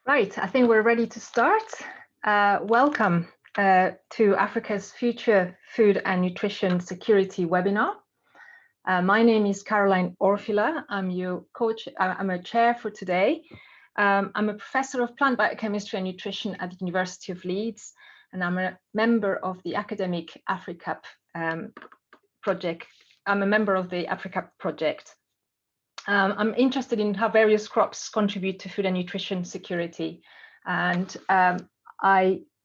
Right, I think we're ready to start. Welcome to Africa's Future Food and Nutrition Security webinar. My name is Caroline Orfila. I'm your coach. I'm a chair for today. I'm a professor of plant biochemistry and nutrition at the University of Leeds, and I'm a member of the academic AFRICAP project. I'm a member of the AFRICAP project. I'm interested in how various crops contribute to food and nutrition security. And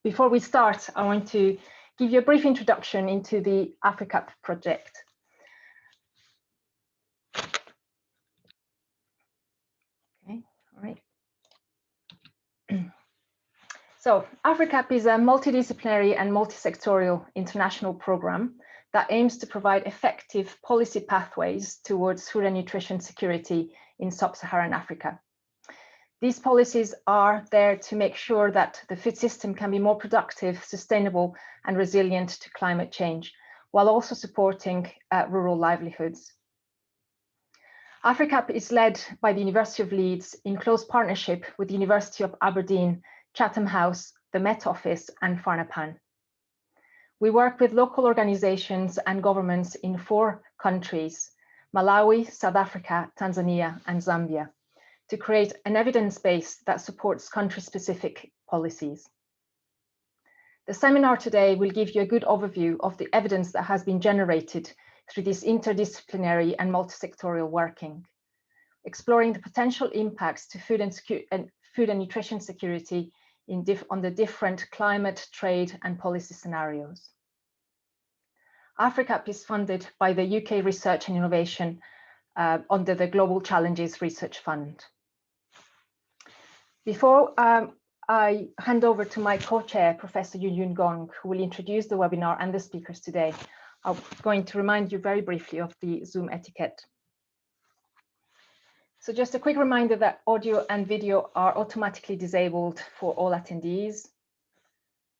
before we start, I want to give you a brief introduction into the AFRICAP project. Okay, all right. So AFRICAP is a multidisciplinary and multi-sectorial international program that aims to provide effective policy pathways towards food and nutrition security in sub-Saharan Africa. These policies are there to make sure that the food system can be more productive, sustainable, and resilient to climate change, while also supporting rural livelihoods. AFRICAP is led by the University of Leeds in close partnership with the University of Aberdeen, Chatham House, the Met Office, and FANRPAN. We work with local organizations and governments in 4 countries, Malawi, South Africa, Tanzania, and Zambia, to create an evidence base that supports country-specific policies. The seminar today will give you a good overview of the evidence that has been generated through this interdisciplinary and multi-sectorial working, exploring the potential impacts to food and nutrition security on the different climate, trade, and policy scenarios. AFRICAP is funded by the UK Research and Innovation under the Global Challenges Research Fund. Before I hand over to my co-chair, Professor Yun Yun Gong, who will introduce the webinar and the speakers today, I'm going to remind you very briefly of the Zoom etiquette. So just a quick reminder that audio and video are automatically disabled for all attendees.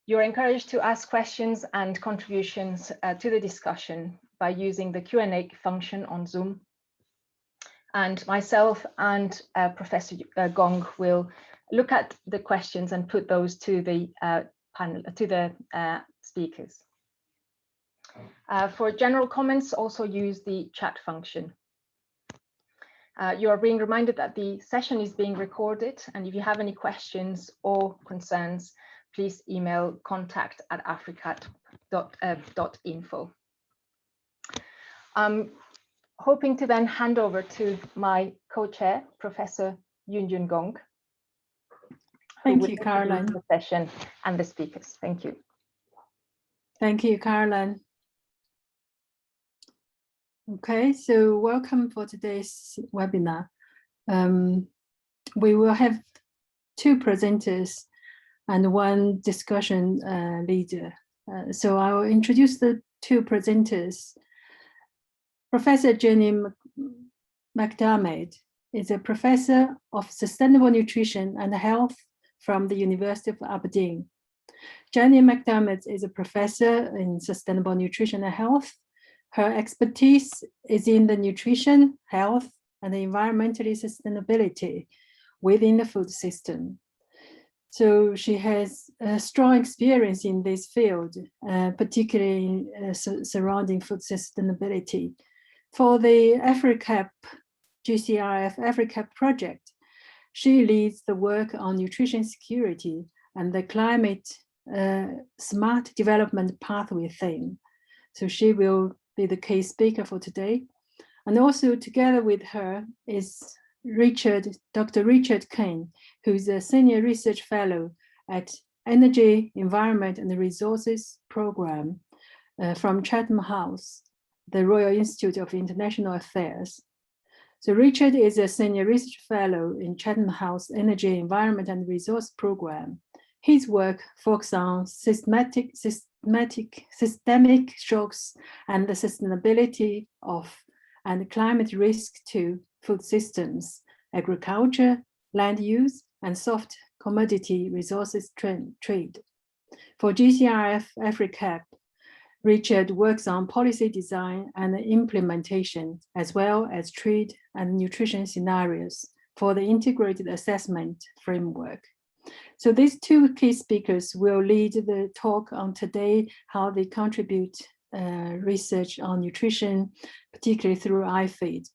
You're encouraged to ask questions and contributions to the discussion by using the Q&A function on Zoom. And myself and Professor Gong will look at the questions and put those to the panel, to the speakers. For general comments, also use the chat function. You are being reminded that the session is being recorded, and if you have any questions or concerns, please email contact@africat.info. I'm hoping to then hand over to my co-chair, Professor Yun Yun Gong. Thank you, Caroline. The session and the speakers. Thank you. Thank you, Caroline. Okay, so welcome for today's webinar. We will have 2 presenters and 1 discussion leader. So I will introduce the 2 presenters. Professor Jennie Macdiarmid is a professor of sustainable nutrition and health from the University of Aberdeen. Jennie Macdiarmid is a professor in sustainable nutrition and health. Her expertise is in the nutrition, health, and environmentally sustainability within the food system. So she has a strong experience in this field, particularly surrounding food sustainability. For the AFRICAP, GCRF-AFRICAP project, she leads the work on nutrition security and the climate smart development pathway theme. So she will be the key speaker for today. And also together with her is Dr. Richard Kane, who is a senior research fellow at Energy, Environment and Resources Program from Chatham House, the Royal Institute of International Affairs. So Richard is a senior research fellow in Chatham House Energy, Environment and Resource Program. His work focuses on systemic shocks and the sustainability of and climate risk to food systems, agriculture, land use, and soft commodity resources trade. For GCRF-AFRICAP, Richard works on policy design and implementation, as well as trade and nutrition scenarios for the integrated assessment framework. So these two key speakers will lead the talk on today, how they contribute research on nutrition, particularly through iFeed.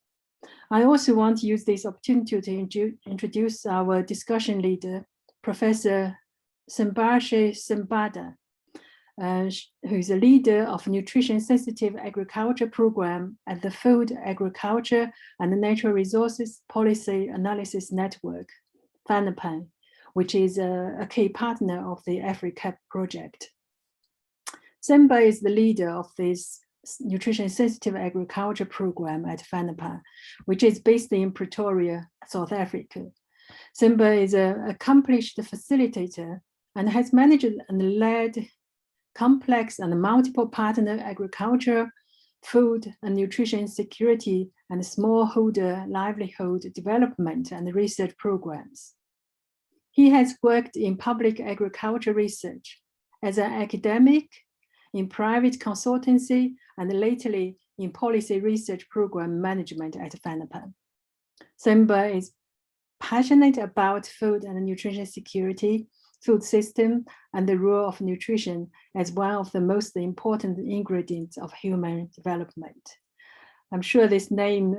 I also want to use this opportunity to introduce our discussion leader, Professor Simba Sibanda, who is a leader of Nutrition Sensitive Agriculture Program at the Food, Agriculture and Natural Resources Policy Analysis Network, FANRPAN, which is a key partner of the AFRICAP project. Simba is the leader of this Nutrition Sensitive Agriculture Program at FANRPAN, which is based in Pretoria, South Africa. Simba is an accomplished facilitator and has managed and led complex and multiple partner agriculture, food and nutrition security, and smallholder livelihood development and research programs. He has worked in public agriculture research as an academic, in private consultancy, and lately in policy research program management at FANRPAN. Simba is passionate about food and nutrition security, food system, and the role of nutrition as one of the most important ingredients of human development. I'm sure this name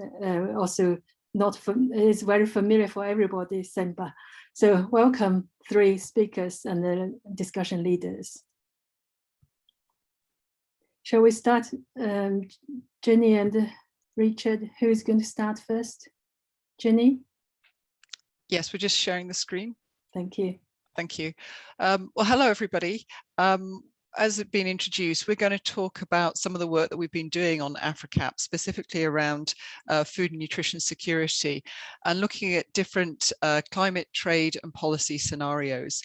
also is very familiar for everybody, Simba. So welcome three speakers and the discussion leaders. Shall we start, Jennie and Richard? Who is going to start first? Jennie? Yes, we're just sharing the screen. Thank you. Thank you. Well, hello, everybody. As it's been introduced, we're going to talk about some of the work that we've been doing on AFRICAP, specifically around food and nutrition security, and looking at different climate, trade and policy scenarios.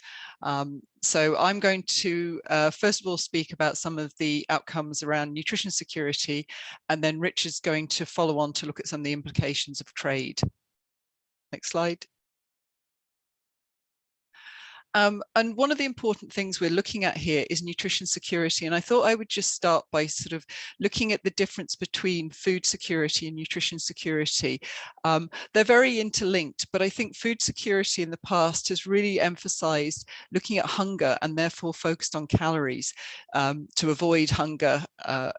So I'm going to first of all speak about some of the outcomes around nutrition security, and then Richard's going to follow on to look at some of the implications of trade. Next slide. And one of the important things we're looking at here is nutrition security. And I thought I would just start by sort of looking at the difference between food security and nutrition security. They're very interlinked, but I think food security in the past has really emphasized looking at hunger and therefore focused on calories to avoid hunger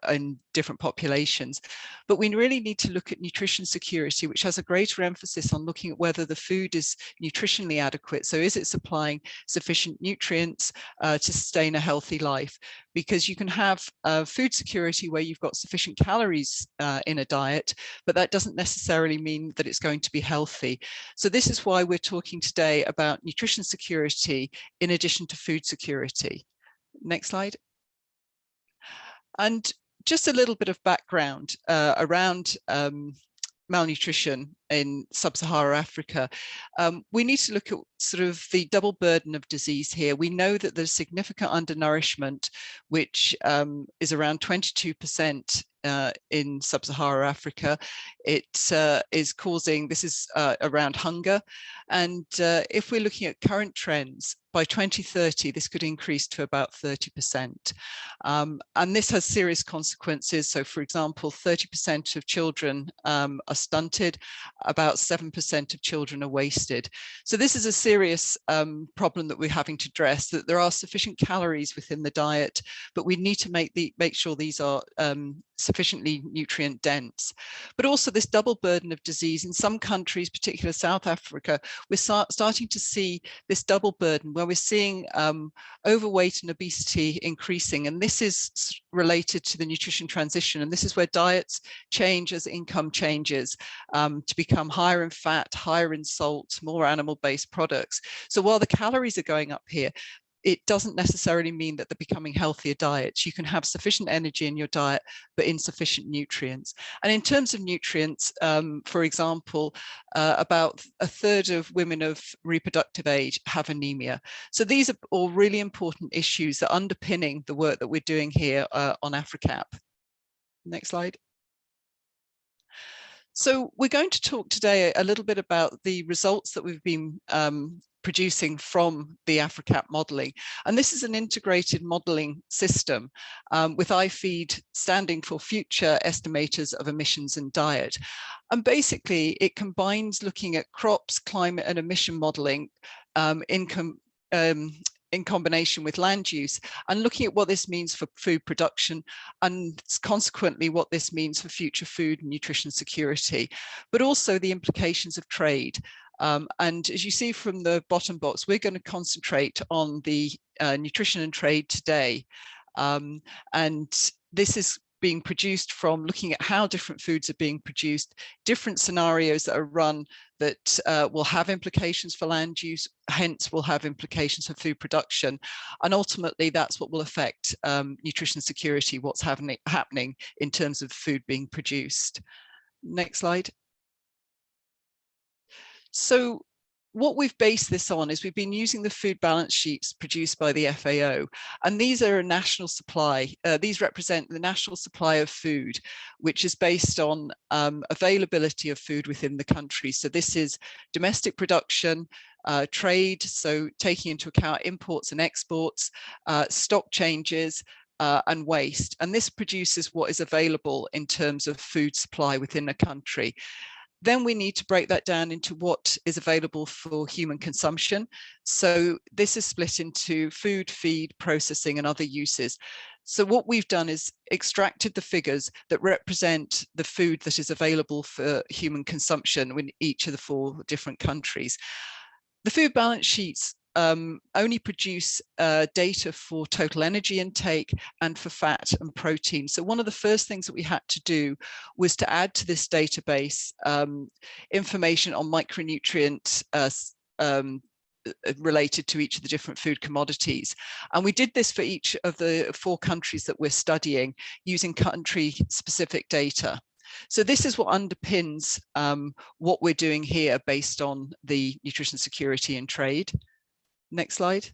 in different populations. But we really need to look at nutrition security, which has a greater emphasis on looking at whether the food is nutritionally adequate. So is it supplying sufficient nutrients to sustain a healthy life? Because you can have food security where you've got sufficient calories in a diet, but that doesn't necessarily mean that it's going to be healthy. So this is why we're talking today about nutrition security in addition to food security. Next slide. And just a little bit of background around malnutrition in sub-Saharan Africa. We need to look at sort of the double burden of disease here. We know that there's significant undernourishment, which is around 22% in sub-Saharan Africa. It is causing, this is around hunger. And if we're looking at current trends, by 2030, this could increase to about 30%. And this has serious consequences. So for example, 30% of children are stunted, about 7% of children are wasted. So this is a serious problem that we're having to address, that there are sufficient calories within the diet, but we need to make sure these are sufficiently nutrient dense. But also this double burden of disease in some countries, particularly South Africa, we're starting to see this double burden where we're seeing overweight and obesity increasing. And this is related to the nutrition transition. And this is where diets change as income changes to become higher in fat, higher in salt, more animal-based products. So while the calories are going up here, it doesn't necessarily mean that they're becoming healthier diets. You can have sufficient energy in your diet, but insufficient nutrients. And in terms of nutrients, for example, about a third of women of reproductive age have anemia. So these are all really important issues that are underpinning the work that we're doing here on AFRICAP. Next slide. So we're going to talk today a little bit about the results that we've been producing from the AFRICAP modelling. And this is an integrated modelling system with iFeed standing for Future Estimators of Emissions and Diet. And basically it combines looking at crops, climate and emission modelling in combination with land use, and looking at what this means for food production and consequently what this means for future food and nutrition security, but also the implications of trade. And as you see from the bottom box, we're going to concentrate on the nutrition and trade today. And this is being produced from looking at how different foods are being produced, different scenarios that are run that will have implications for land use, hence will have implications for food production. And ultimately, that's what will affect nutrition security, what's happening in terms of food being produced. Next slide. So what we've based this on is we've been using the food balance sheets produced by the FAO, and these are a national supply. These represent the national supply of food, which is based on availability of food within the country. So this is domestic production, trade, so taking into account imports and exports, stock changes, and waste. And this produces what is available in terms of food supply within a country. Then we need to break that down into what is available for human consumption. So this is split into food, feed, processing, and other uses. So what we've done is extracted the figures that represent the food that is available for human consumption in each of the 4 different countries. The food balance sheets only produce data for total energy intake and for fat and protein. So one of the first things that we had to do was to add to this database information on micronutrient related to each of the different food commodities. And we did this for each of the 4 countries that we're studying using country-specific data. So this is what underpins what we're doing here based on the nutrition security and trade. Next slide.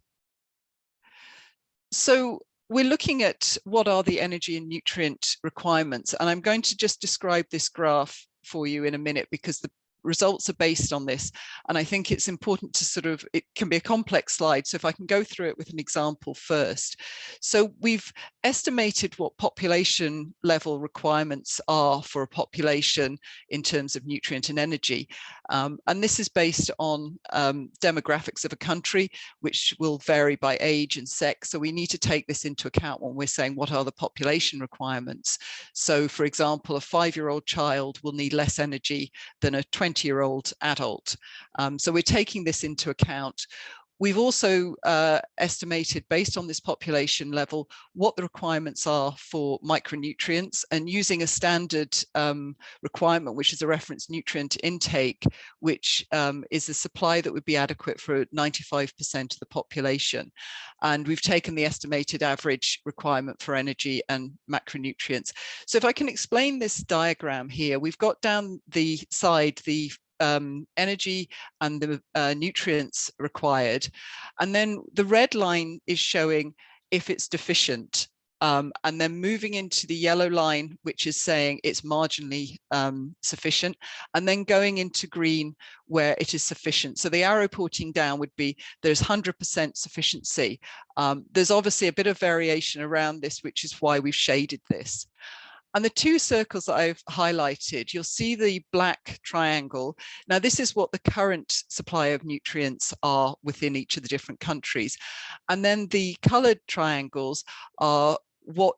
So we're looking at what are the energy and nutrient requirements, and I'm going to just describe this graph for you in a minute because the results are based on this, and I think it's important to it can be a complex slide, so if I can go through it with an example first. So we've estimated what population level requirements are for a population in terms of nutrient and energy, and this is based on demographics of a country, which will vary by age and sex, so we need to take this into account when we're saying what are the population requirements. So for example, a 5-year-old child will need less energy than a 20-year-old adult. So we're taking this into account. We've also estimated, based on this population level, what the requirements are for micronutrients, and using a standard requirement, which is a reference nutrient intake, which is a supply that would be adequate for 95% of the population. And we've taken the estimated average requirement for energy and macronutrients. So if I can explain this diagram here, we've got down the side the energy and the nutrients required, and then the red line is showing if it's deficient, and then moving into the yellow line, which is saying it's marginally sufficient, and then going into green where it is sufficient. So the arrow pointing down would be there's 100% sufficiency. There's obviously a bit of variation around this, which is why we've shaded this. And the 2 circles that I've highlighted, you'll see the black triangle. Now, this is what the current supply of nutrients are within each of the different countries. And then the colored triangles are what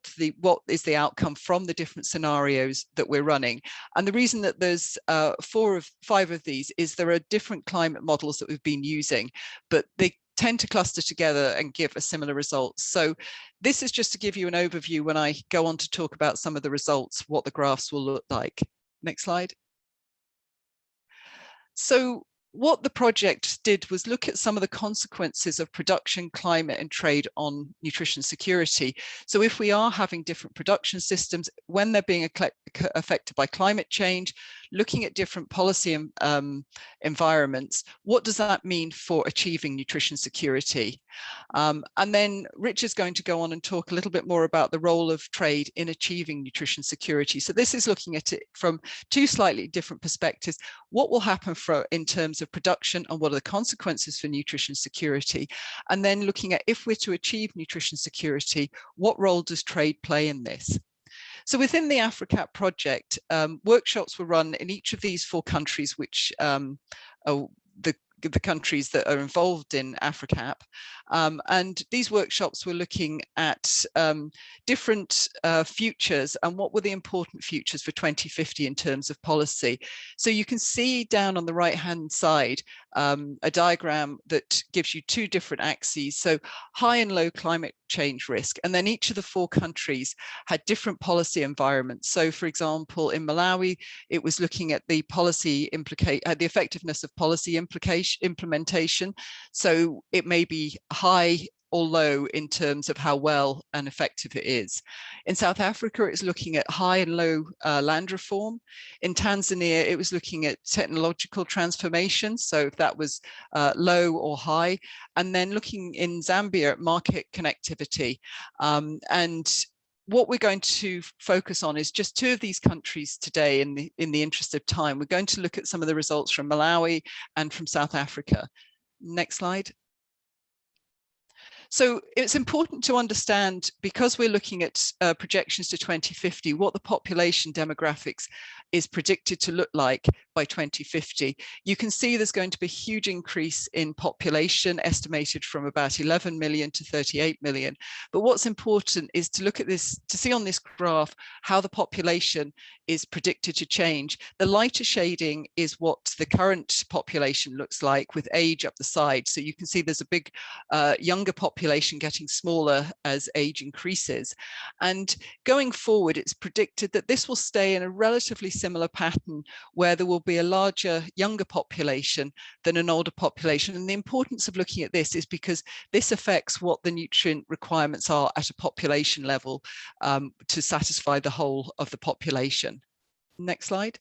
is the outcome from the different scenarios that we're running. And the reason that there's 4 or 5 of these is there are different climate models that we've been using, but they tend to cluster together and give a similar result. So this is just to give you an overview when I go on to talk about some of the results, what the graphs will look like. Next slide. So what the project did was look at some of the consequences of production, climate and trade on nutrition security. So if we are having different production systems, when they're being affected by climate change, looking at different policy environments, what does that mean for achieving nutrition security? And then Rich is going to go on and talk a little bit more about the role of trade in achieving nutrition security. So this is looking at it from 2 slightly different perspectives. What will happen in terms of production, and what are the consequences for nutrition security? And then looking at, if we're to achieve nutrition security, what role does trade play in this? So within the AFRICAP project, workshops were run in each of these 4 countries, which the the countries that are involved in AFRICAP. And these workshops were looking at different futures and what were the important futures for 2050 in terms of policy. So you can see down on the right hand side a diagram that gives you two different axes, so high and low climate change risk, and then each of the 4 countries had different policy environments. So for example, in Malawi, it was looking at the policy the effectiveness of policy implementation. So it may be high or low in terms of how well and effective it is. In South Africa, it's looking at high and low land reform. In Tanzania, it was looking at technological transformation, so if that was low or high. And then looking in Zambia at market connectivity. And what we're going to focus on is just 2 of these countries today in the interest of time. We're going to look at some of the results from Malawi and from South Africa. Next slide. So it's important to understand, because we're looking at projections to 2050, what the population demographics is predicted to look like by 2050. You can see there's going to be a huge increase in population, estimated from about 11 million to 38 million. But what's important is to look at this, to see on this graph how the population is predicted to change. The lighter shading is what the current population looks like, with age up the side. So you can see there's a big younger population getting smaller as age increases. And going forward, it's predicted that this will stay in a relatively similar pattern, where there will be a larger younger population than an older population. And the importance of looking at this is because this affects what the nutrient requirements are at a population level to satisfy the whole of the population. Next slide.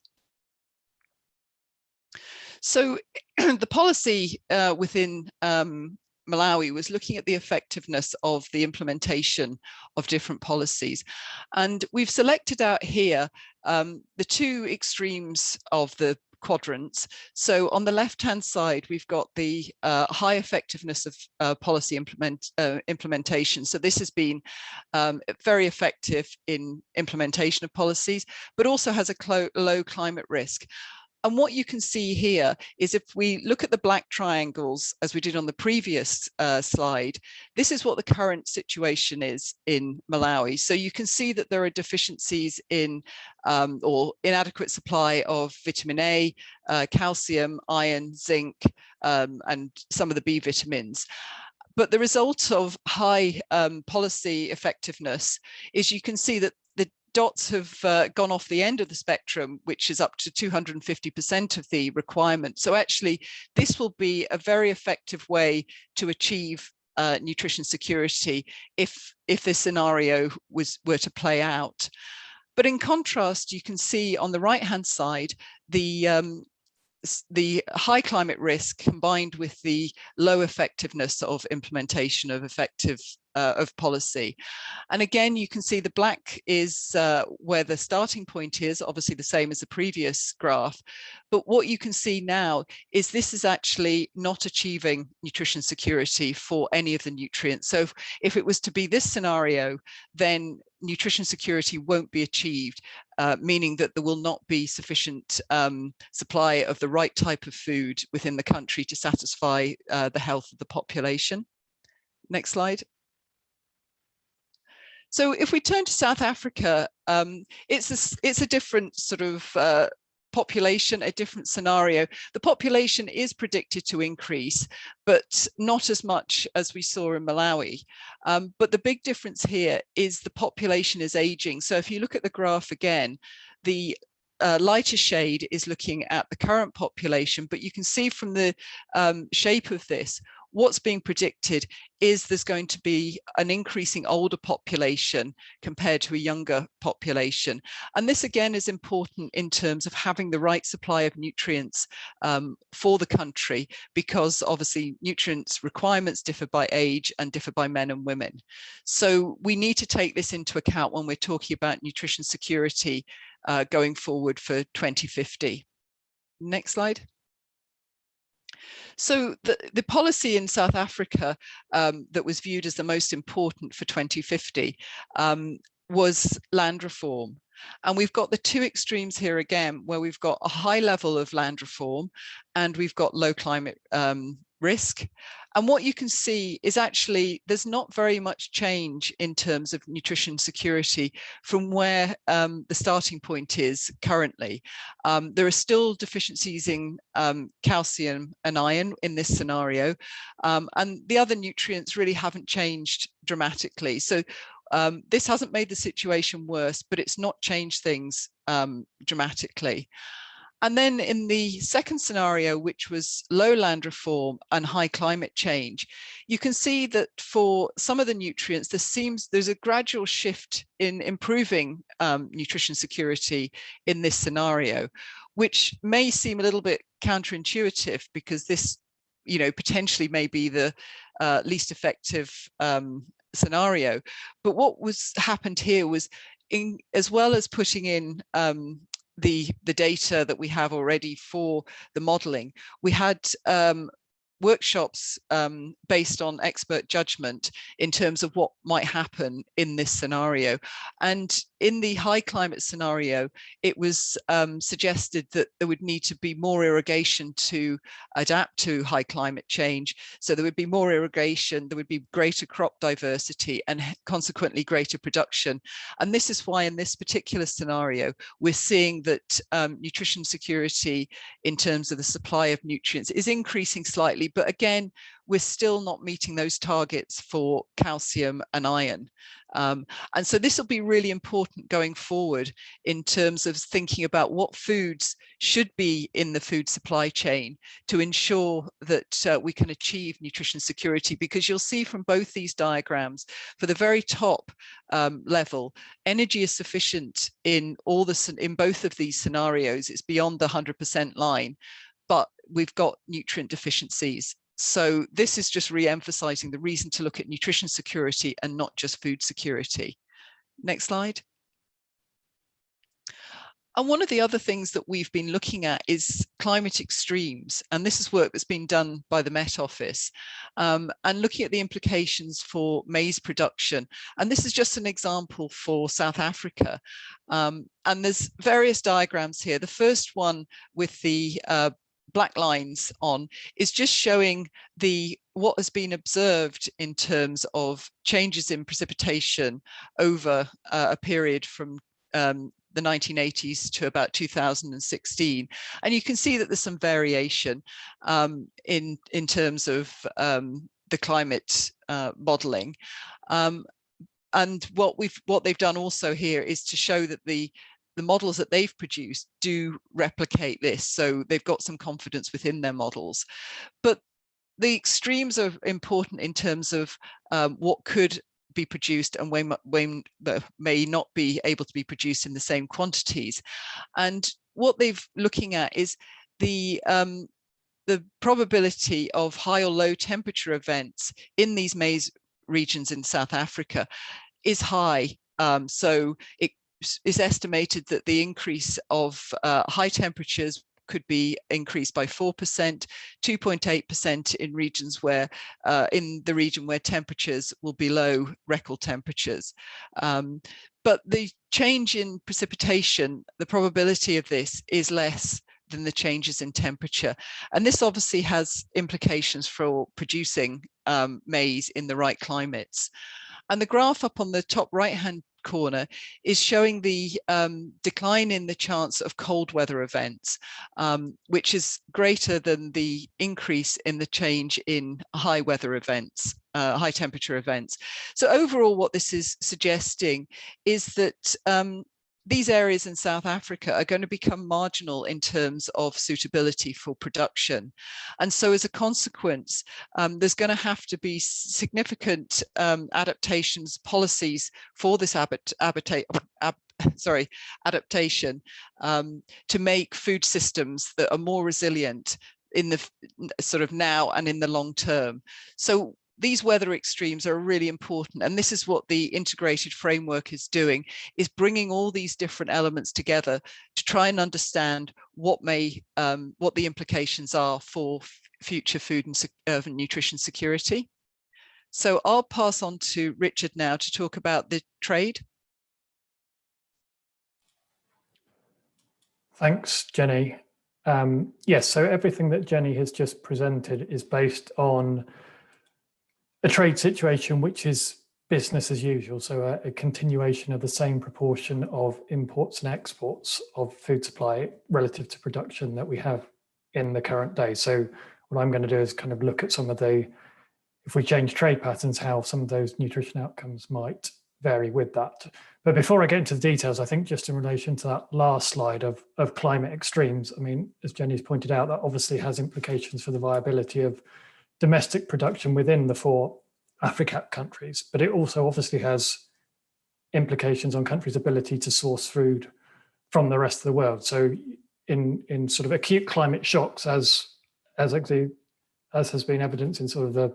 So the policy within Malawi was looking at the effectiveness of the implementation of different policies. And we've selected out here the 2 extremes of the quadrants. So on the left-hand side, we've got the high effectiveness of policy implementation. So this has been very effective in implementation of policies, but also has a low climate risk. And what you can see here is, if we look at the black triangles, as we did on the previous slide, this is what the current situation is in Malawi. So you can see that there are deficiencies in or inadequate supply of vitamin A, calcium, iron, zinc, and some of the B vitamins. But the result of high policy effectiveness is you can see that the dots have gone off the end of the spectrum, which is up to 250% of the requirement. So actually, this will be a very effective way to achieve nutrition security if this scenario were to play out. But in contrast, you can see on the right-hand side, the high climate risk combined with the low effectiveness of implementation of of policy. And again, you can see the black is where the starting point is, obviously the same as the previous graph. But what you can see now is this is actually not achieving nutrition security for any of the nutrients. So if it was to be this scenario, then nutrition security won't be achieved, meaning that there will not be sufficient supply of the right type of food within the country to satisfy the health of the population. Next slide. So if we turn to South Africa, it's a different sort of population, a different scenario. The population is predicted to increase, but not as much as we saw in Malawi. But the big difference here is the population is aging. So if you look at the graph again, the lighter shade is looking at the current population, but you can see from the shape of this, what's being predicted is there's going to be an increasing older population compared to a younger population. And this again is important in terms of having the right supply of nutrients for the country, because obviously nutrients requirements differ by age and differ by men and women. So we need to take this into account when we're talking about nutrition security going forward for 2050. Next slide. So the policy in South Africa that was viewed as the most important for 2050 was land reform. And we've got the two extremes here again, where we've got a high level of land reform and we've got low climate risk. And what you can see is actually there's not very much change in terms of nutrition security from where the starting point is currently. There are still deficiencies in calcium and iron in this scenario, and the other nutrients really haven't changed dramatically. So this hasn't made the situation worse, but it's not changed things dramatically. And then in the second scenario, which was low land reform and high climate change, you can see that for some of the nutrients, there's a gradual shift in improving nutrition security in this scenario, which may seem a little bit counterintuitive because this, potentially may be the least effective scenario. But what happened here was, as well as putting in the data that we have already for the modeling, we had workshops based on expert judgment in terms of what might happen in this scenario. And in the high climate scenario, it was suggested that there would need to be more irrigation to adapt to high climate change. So there would be more irrigation, there would be greater crop diversity and consequently greater production. And this is why in this particular scenario, we're seeing that nutrition security in terms of the supply of nutrients is increasing slightly, but again, we're still not meeting those targets for calcium and iron. And so this will be really important going forward in terms of thinking about what foods should be in the food supply chain to ensure that we can achieve nutrition security, because you'll see from both these diagrams, for the very top level, energy is sufficient in both of these scenarios. It's beyond the 100% line, but we've got nutrient deficiencies. So this is just re-emphasizing the reason to look at nutrition security and not just food security. Next slide. And one of the other things that we've been looking at is climate extremes. And this is work that's been done by the Met Office, and looking at the implications for maize production. And this is just an example for South Africa. And there's various diagrams here. The first one with the black lines on is just showing what has been observed in terms of changes in precipitation over a period from the 1980s to about 2016, and you can see that there's some variation in terms of the climate modeling. And what they've done also here is to show that the models that they've produced do replicate this, so they've got some confidence within their models. But the extremes are important in terms of what could be produced and when may not be able to be produced in the same quantities. And what they've looking at is the probability of high or low temperature events in these maize regions in South Africa is high. So it is estimated that the increase of high temperatures could be increased by 4%, 2.8% in regions where, in the region where temperatures will be below record temperatures. But the change in precipitation, the probability of this is less than the changes in temperature. And this obviously has implications for producing maize in the right climates. And the graph up on the top right-hand corner is showing the decline in the chance of cold weather events, which is greater than the increase in the change in high weather events, high temperature events. So overall, what this is suggesting is that these areas in South Africa are going to become marginal in terms of suitability for production. And so as a consequence, there's going to have to be significant adaptations, policies for this adaptation to make food systems that are more resilient in the sort of now and in the long term. So these weather extremes are really important, and this is what the integrated framework is doing, is bringing all these different elements together to try and understand what the implications are for future food and nutrition security. So I'll pass on to Richard now to talk about the trade. Thanks, Jenny. Yes, so everything that Jenny has just presented is based on a trade situation which is business as usual, so a continuation of the same proportion of imports and exports of food supply relative to production that we have in the current day. So what I'm going to do is kind of look at some of the, if we change trade patterns, how some of those nutrition outcomes might vary with that. But before I get into the details, I think just in relation to that last slide of climate extremes, I mean, as Jenny's pointed out, that obviously has implications for the viability of domestic production within the 4 AFRICAP countries, but it also obviously has implications on countries' ability to source food from the rest of the world. So in sort of acute climate shocks, as has been evidenced in sort of the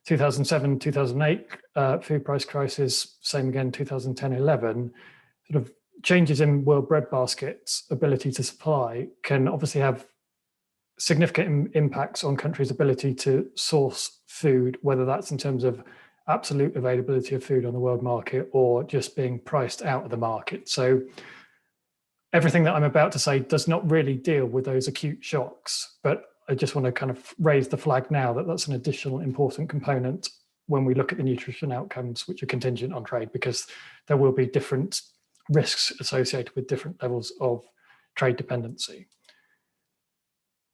2007, 2008 food price crisis, same again 2010-11, sort of changes in world breadbasket's ability to supply can obviously have significant impacts on countries' ability to source food, whether that's in terms of absolute availability of food on the world market or just being priced out of the market. So everything that I'm about to say does not really deal with those acute shocks, but I just want to kind of raise the flag now that that's an additional important component when we look at the nutrition outcomes which are contingent on trade, because there will be different risks associated with different levels of trade dependency.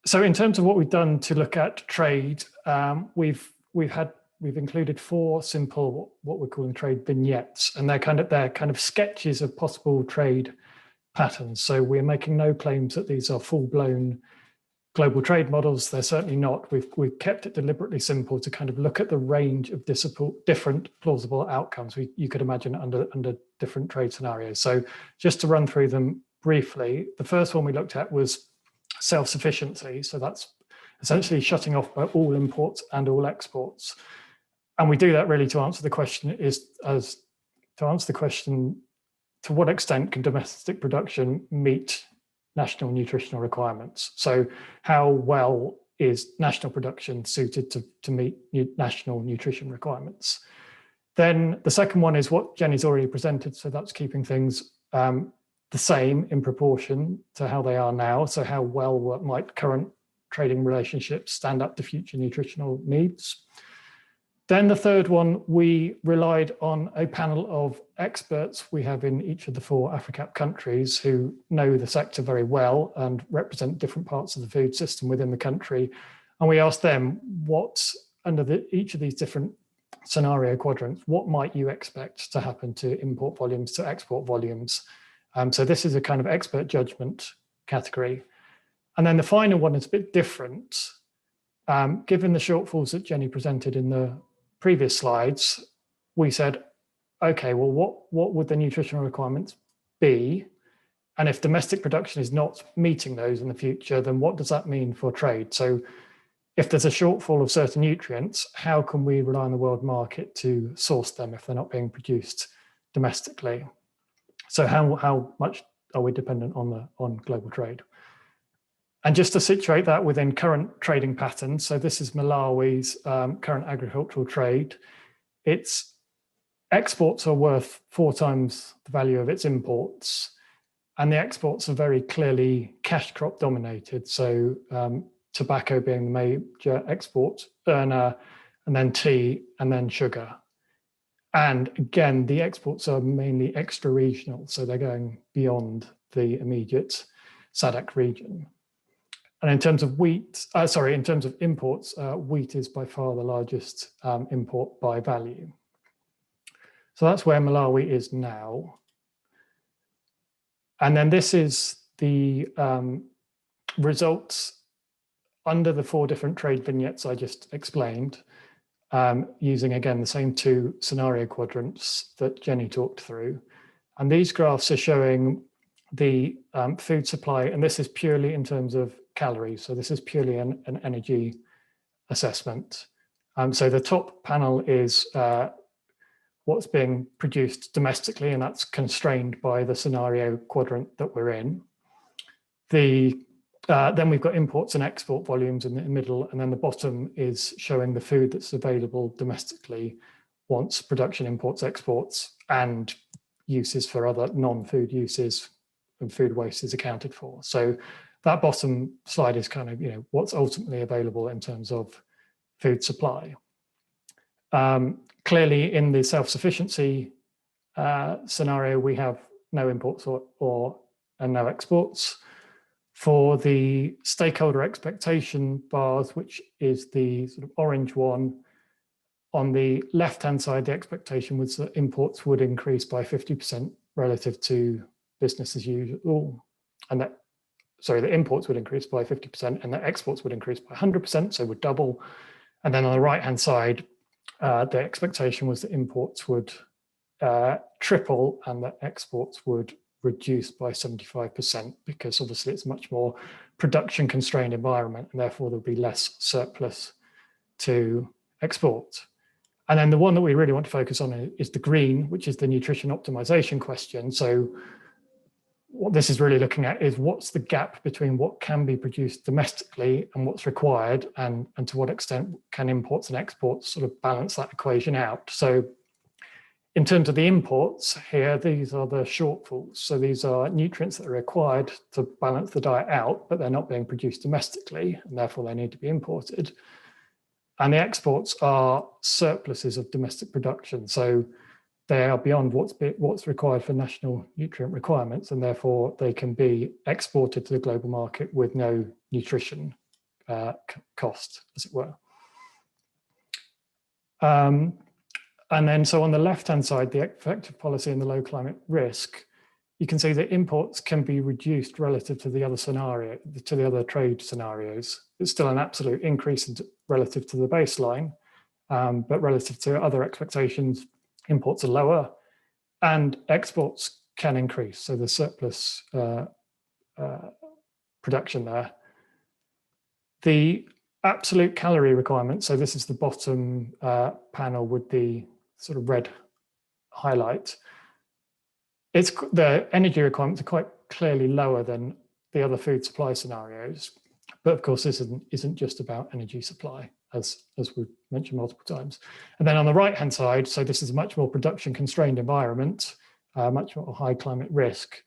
So in terms of what we've done to look at trade, we've included 4 simple, what we're calling trade vignettes, and they're kind of sketches of possible trade patterns. So we're making no claims that these are full-blown global trade models. They're certainly not. We've kept it deliberately simple to kind of look at the range of different plausible outcomes you could imagine under different trade scenarios. So just to run through them briefly, the first one we looked at was self-sufficiency. So that's essentially shutting off all imports and all exports. And we do that really to answer the question to what extent can domestic production meet national nutritional requirements? So how well is national production suited to meet national nutrition requirements? Then the second one is what Jenny's already presented. So that's keeping things the same in proportion to how they are now. So how well might current trading relationships stand up to future nutritional needs? Then the third one, we relied on a panel of experts we have in each of the 4 AFRICAP countries who know the sector very well and represent different parts of the food system within the country. And we asked them, what, under each of these different scenario quadrants, what might you expect to happen to import volumes, to export volumes? So this is a kind of expert judgment category. And then the final one is a bit different. Given the shortfalls that Jenny presented in the previous slides, we said, okay, well, what would the nutritional requirements be? And if domestic production is not meeting those in the future, then what does that mean for trade? So if there's a shortfall of certain nutrients, how can we rely on the world market to source them if they're not being produced domestically? So how much are we dependent on global trade? And just to situate that within current trading patterns, so this is Malawi's current agricultural trade. Its exports are worth 4 times the value of its imports, and the exports are very clearly cash crop dominated. So tobacco being the major export earner, and then tea, and then sugar. And again, the exports are mainly extra-regional, so they're going beyond the immediate SADC region. And in terms of imports, wheat is by far the largest import by value. So that's where Malawi is now. And then this is the results under the 4 different trade vignettes I just explained, using again the same 2 scenario quadrants that Jenny talked through. And these graphs are showing the food supply, and this is purely in terms of calories. So this is purely an energy assessment. So the top panel is what's being produced domestically, and that's constrained by the scenario quadrant that we're in. Then we've got imports and export volumes in the middle, and then the bottom is showing the food that's available domestically once production, imports, exports, and uses for other non-food uses of food waste is accounted for. So that bottom slide is kind of, what's ultimately available in terms of food supply. Clearly, in the self-sufficiency scenario, we have no imports and no exports. For the stakeholder expectation bars, which is the sort of orange one, on the left-hand side, the expectation was that imports would increase by 50% relative to business as usual, and that, sorry, the imports would increase by 50% and the exports would increase by 100%, so would double. And then on the right-hand side, the expectation was that imports would triple and that exports would reduce by 75%, because obviously it's a much more production constrained environment and therefore there'll be less surplus to export. And then the one that we really want to focus on is the green, which is the nutrition optimization question. So what this is really looking at is what's the gap between what can be produced domestically and what's required, and to what extent can imports and exports sort of balance that equation out. So in terms of the imports here, these are the shortfalls. So these are nutrients that are required to balance the diet out, but they're not being produced domestically, and therefore they need to be imported. And the exports are surpluses of domestic production. So they are beyond what's required for national nutrient requirements, and therefore they can be exported to the global market with no nutrition cost, as it were. And then, so on the left-hand side, the effective policy and the low climate risk, you can see that imports can be reduced relative to the other scenario, to the other trade scenarios. It's still an absolute increase relative to the baseline, but relative to other expectations, imports are lower and exports can increase. So the surplus production there. The absolute calorie requirement, so this is the bottom panel with the sort of red highlight. The energy requirements are quite clearly lower than the other food supply scenarios. But of course, this isn't just about energy supply, as we've mentioned multiple times. And then on the right-hand side, so this is a much more production constrained environment, much more high climate risk.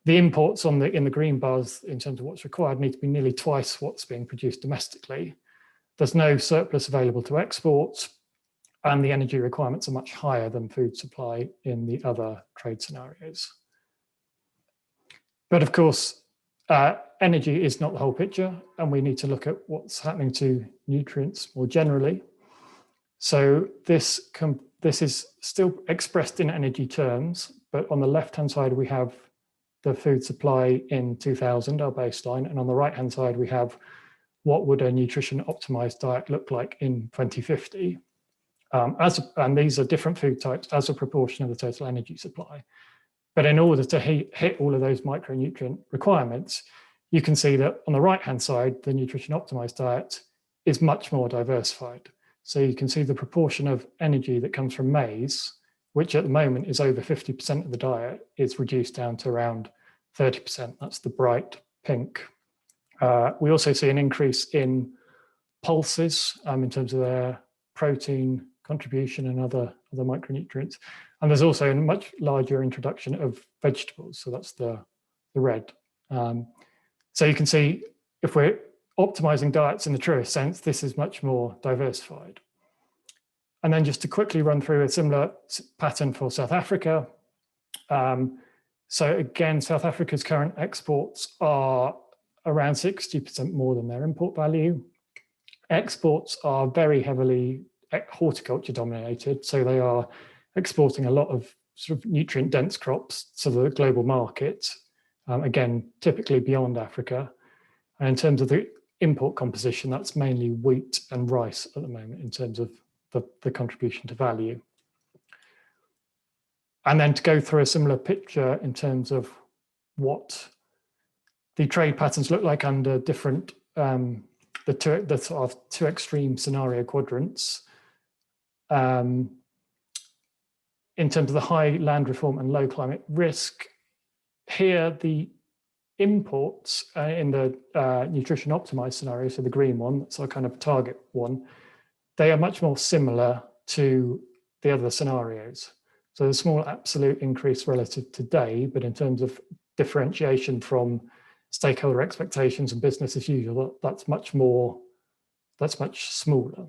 The imports in the green bars in terms of what's required need to be nearly twice what's being produced domestically. There's no surplus available to export, and the energy requirements are much higher than food supply in the other trade scenarios. But of course, energy is not the whole picture, and we need to look at what's happening to nutrients more generally. So this is still expressed in energy terms, but on the left-hand side, we have the food supply in 2000, our baseline, and on the right-hand side, we have what would a nutrition optimized diet look like in 2050. And these are different food types as a proportion of the total energy supply. But in order to hit all of those micronutrient requirements, you can see that on the right-hand side, the nutrition optimized diet is much more diversified. So you can see the proportion of energy that comes from maize, which at the moment is over 50% of the diet, is reduced down to around 30%. That's the bright pink. We also see an increase in pulses in terms of their protein contribution and other micronutrients. And there's also a much larger introduction of vegetables. So that's the red. So you can see if we're optimizing diets in the truest sense, this is much more diversified. And then just to quickly run through a similar pattern for South Africa. So again, South Africa's current exports are around 60% more than their import value. Exports are very heavily horticulture dominated. So they are exporting a lot of sort of nutrient dense crops to the global market. Again, typically beyond Africa. And in terms of the import composition, that's mainly wheat and rice at the moment in terms of the contribution to value. And then to go through a similar picture in terms of what the trade patterns look like under different, the sort of two extreme scenario quadrants. In terms of the high land reform and low climate risk, here the imports in the nutrition optimized scenario, so the green one, that's our kind of target one, they are much more similar to the other scenarios. So the small absolute increase relative to today, but in terms of differentiation from stakeholder expectations and business as usual, that's much smaller.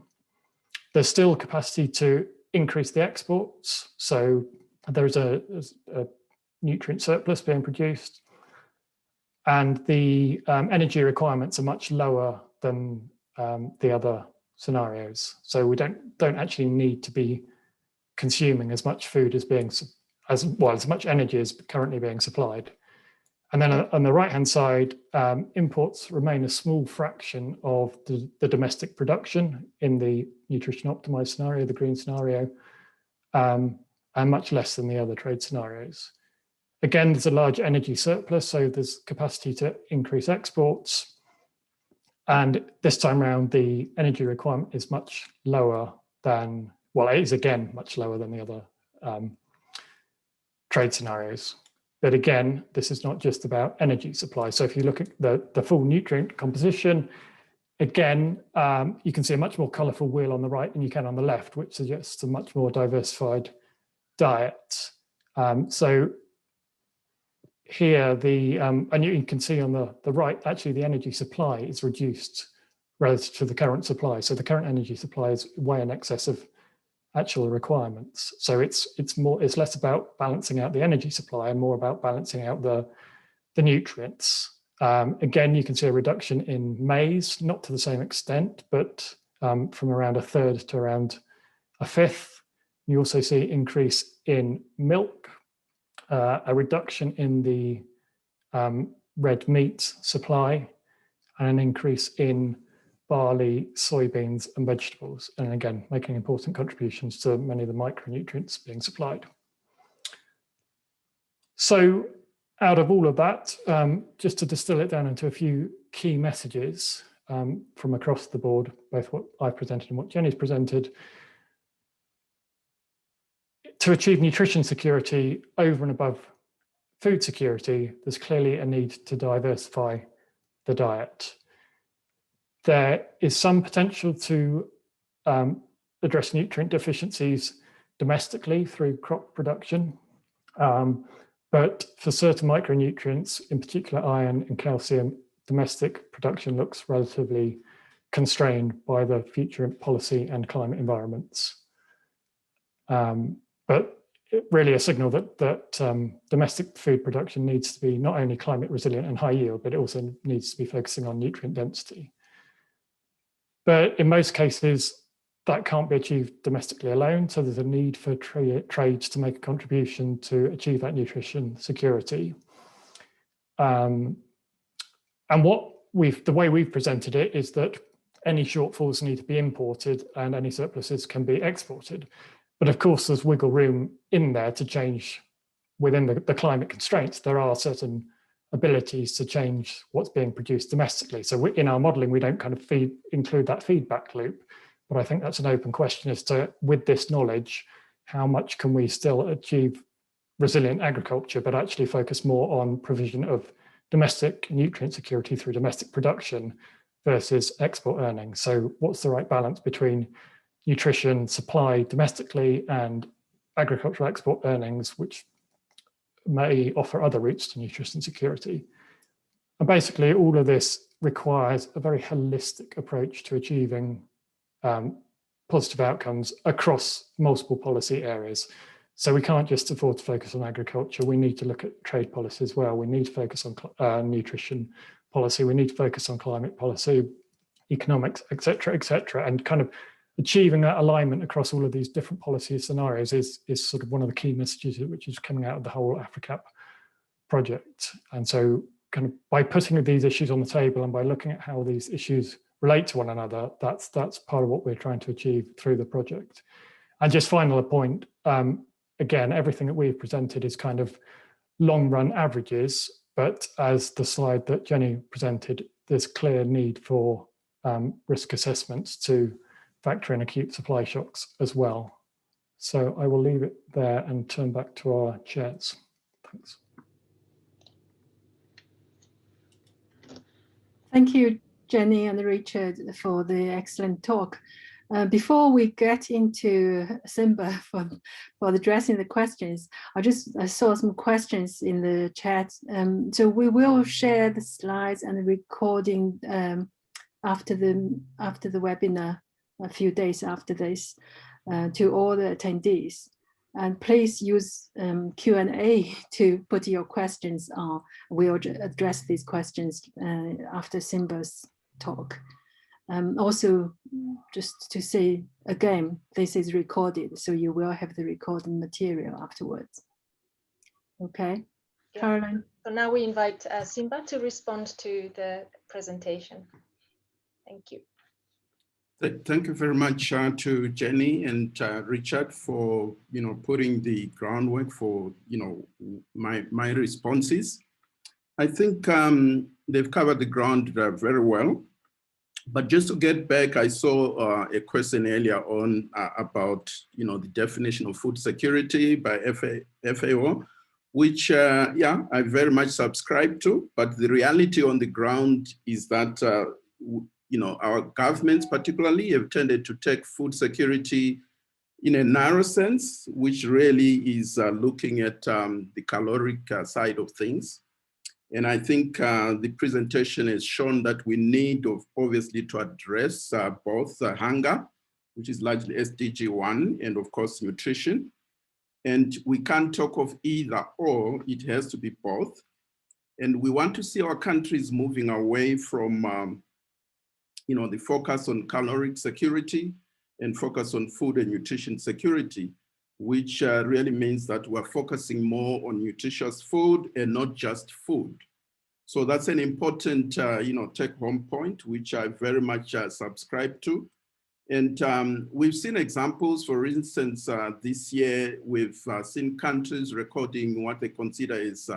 There's still capacity to increase the exports. So there's a nutrient surplus being produced, and the energy requirements are much lower than the other scenarios. So we don't actually need to be consuming as much food as much energy as currently being supplied. And then on the right-hand side, imports remain a small fraction of the domestic production in the nutrition optimized scenario, the green scenario, and much less than the other trade scenarios. Again, there's a large energy surplus, so there's capacity to increase exports. And this time around, the energy requirement is much lower than, well, it is again much lower than the other trade scenarios. But again, this is not just about energy supply. So if you look at the full nutrient composition, again, you can see a much more colourful wheel on the right than you can on the left, which suggests a much more diversified diet. So here, and you can see on the right, actually the energy supply is reduced relative to the current supply. So the current energy supply is way in excess of actual requirements. So it's less about balancing out the energy supply and more about balancing out the nutrients. Again, you can see a reduction in maize, not to the same extent, but from around 1/3 to around 1/5. You also see increase in milk, a reduction in the red meat supply, and an increase in barley, soybeans, and vegetables, and again, making important contributions to many of the micronutrients being supplied. So out of all of that, just to distill it down into a few key messages from across the board, both what I've presented and what Jenny's presented. To achieve nutrition security over and above food security, there's clearly a need to diversify the diet. There is some potential to address nutrient deficiencies domestically through crop production. But for certain micronutrients, in particular iron and calcium, domestic production looks relatively constrained by the future policy and climate environments. But really a signal that domestic food production needs to be not only climate resilient and high yield, but it also needs to be focusing on nutrient density. But in most cases, that can't be achieved domestically alone. So there's a need for trades to make a contribution to achieve that nutrition security. And the way we've presented it is that any shortfalls need to be imported and any surpluses can be exported. But of course, there's wiggle room in there to change within the climate constraints. There are certain abilities to change what's being produced domestically. So in our modelling, we don't kind of include that feedback loop. But I think that's an open question as to, with this knowledge, how much can we still achieve resilient agriculture, but actually focus more on provision of domestic nutrient security through domestic production versus export earnings. So what's the right balance between nutrition supply domestically and agricultural export earnings, which may offer other routes to nutrition security? And basically all of this requires a very holistic approach to achieving positive outcomes across multiple policy areas. So we can't just afford to focus on agriculture. We need to look at trade policy as well. We need to focus on nutrition policy. We need to focus on climate policy, economics, et cetera, and kind of achieving that alignment across all of these different policy scenarios is sort of one of the key messages which is coming out of the whole AFRICAP project. And so kind of by putting these issues on the table and by looking at how these issues relate to one another, that's part of what we're trying to achieve through the project. And just final point, again, everything that we've presented is kind of long run averages, but as the slide that Jenny presented, there's clear need for risk assessments to factor in acute supply shocks as well. So I will leave it there and turn back to our chairs. Thanks. Thank you, Jenny and Richard, for the excellent talk. Before we get into Simba for addressing the questions, I saw some questions in the chat. So we will share the slides and the recording after the webinar, a few days after this, to all the attendees. And please use Q&A to put your questions on. We'll address these questions after Simba's talk. Also, just to say again, this is recorded, so you will have the recording material afterwards. Okay, yeah. Caroline? So now we invite Simba to respond to the presentation. Thank you. Thank you very much to Jenny and Richard for putting the groundwork for my responses. I think they've covered the ground very well. But just to get back, I saw a question earlier on about the definition of food security by FAO, which yeah, I very much subscribe to. But the reality on the ground is that our governments particularly have tended to take food security in a narrow sense, which really is looking at the caloric side of things. And I think the presentation has shown that we need obviously to address both hunger, which is largely SDG 1, and of course nutrition. And we can't talk of either or, it has to be both. And we want to see our countries moving away from the focus on caloric security and focus on food and nutrition security, which really means that we're focusing more on nutritious food and not just food. So that's an important, take-home point, which I very much subscribe to. And we've seen examples, for instance, this year, we've seen countries recording what they consider is,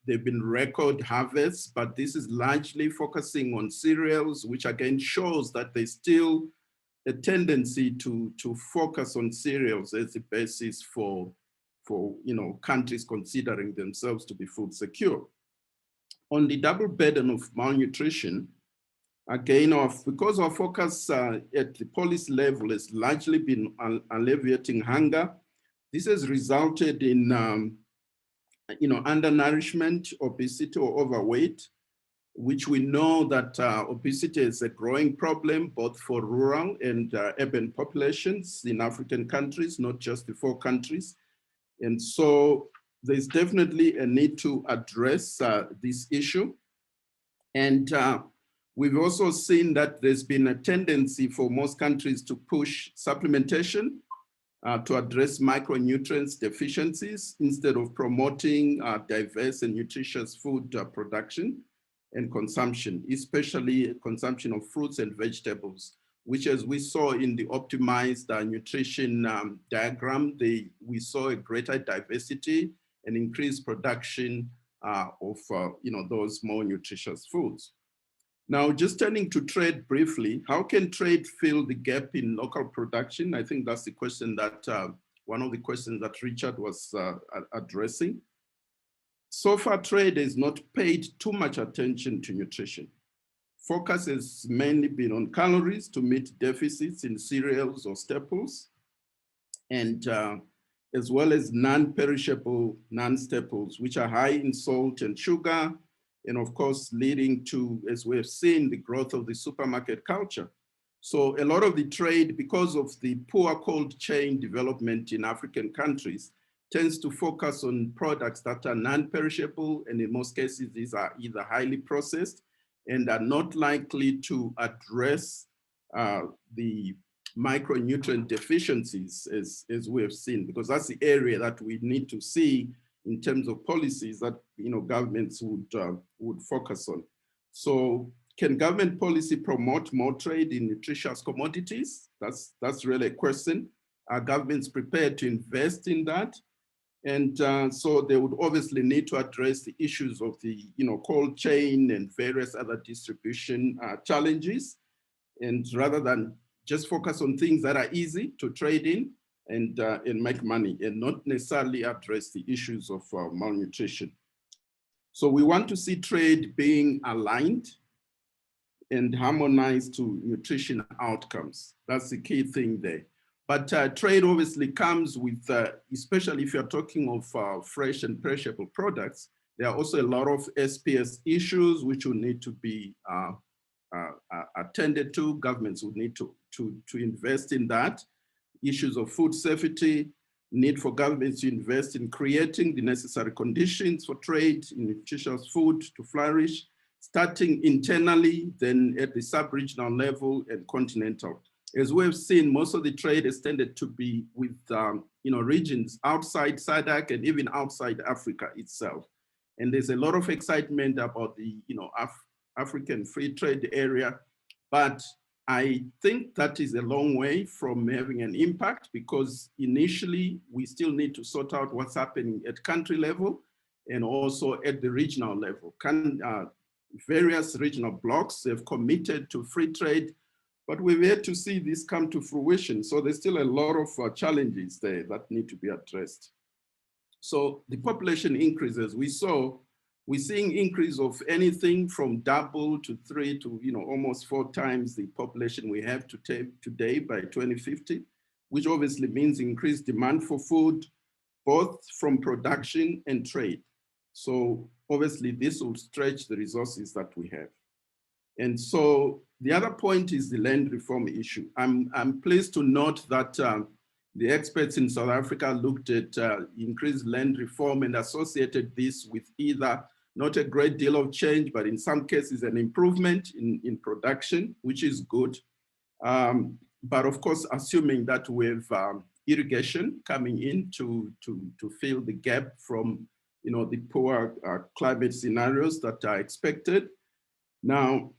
they've been record harvests, but this is largely focusing on cereals, which again shows that there's still a tendency to focus on cereals as the basis for countries considering themselves to be food secure. On the double burden of malnutrition, again, because our focus at the policy level has largely been alleviating hunger, this has resulted in undernourishment, obesity, or overweight, which we know that obesity is a growing problem both for rural and urban populations in African countries, not just the 4 countries. And so there's definitely a need to address this issue. And we've also seen that there's been a tendency for most countries to push supplementation to address micronutrients deficiencies instead of promoting diverse and nutritious food production and consumption, especially consumption of fruits and vegetables, which, as we saw in the optimized nutrition diagram, we saw a greater diversity and increased production of those more nutritious foods. Now, just turning to trade briefly, how can trade fill the gap in local production? I think that's the question that, one of the questions that Richard was addressing. So far, trade has not paid too much attention to nutrition. Focus has mainly been on calories to meet deficits in cereals or staples, and as well as non-perishable non-staples, which are high in salt and sugar, and of course, leading to, as we have seen, the growth of the supermarket culture. So a lot of the trade, because of the poor cold chain development in African countries, tends to focus on products that are non-perishable, and in most cases, these are either highly processed and are not likely to address the micronutrient deficiencies as we have seen, because that's the area that we need to see in terms of policies that governments would focus on. So can government policy promote more trade in nutritious commodities? That's really a question. Are governments prepared to invest in that? And so they would obviously need to address the issues of the cold chain and various other distribution challenges. And rather than just focus on things that are easy to trade in and make money, and not necessarily address the issues of malnutrition. So we want to see trade being aligned and harmonize to nutrition outcomes. That's the key thing there. But trade obviously comes with, especially if you're talking of fresh and perishable products, there are also a lot of SPS issues which will need to be attended to. Governments would need to invest in that. Issues of food safety, need for governments to invest in creating the necessary conditions for trade in nutritious food to flourish, starting internally, then at the sub-regional level and continental. As we've seen, most of the trade has tended to be with regions outside SADC and even outside Africa itself. And there's a lot of excitement about the African free trade area, but I think that is a long way from having an impact, because initially we still need to sort out what's happening at country level and also at the regional level. Various regional blocs have committed to free trade, but we've yet to see this come to fruition. So there's still a lot of challenges there that need to be addressed. So the population increases, we're seeing increase of anything from double to 3 to almost 4 times the population we have today by 2050, which obviously means increased demand for food, both from production and trade. So obviously this will stretch the resources that we have. And so the other point is the land reform issue. I'm pleased to note that the experts in South Africa looked at increased land reform and associated this with either not a great deal of change, but in some cases an improvement in production, which is good. But of course, assuming that with irrigation coming in to fill the gap from the poor climate scenarios that are expected. Now,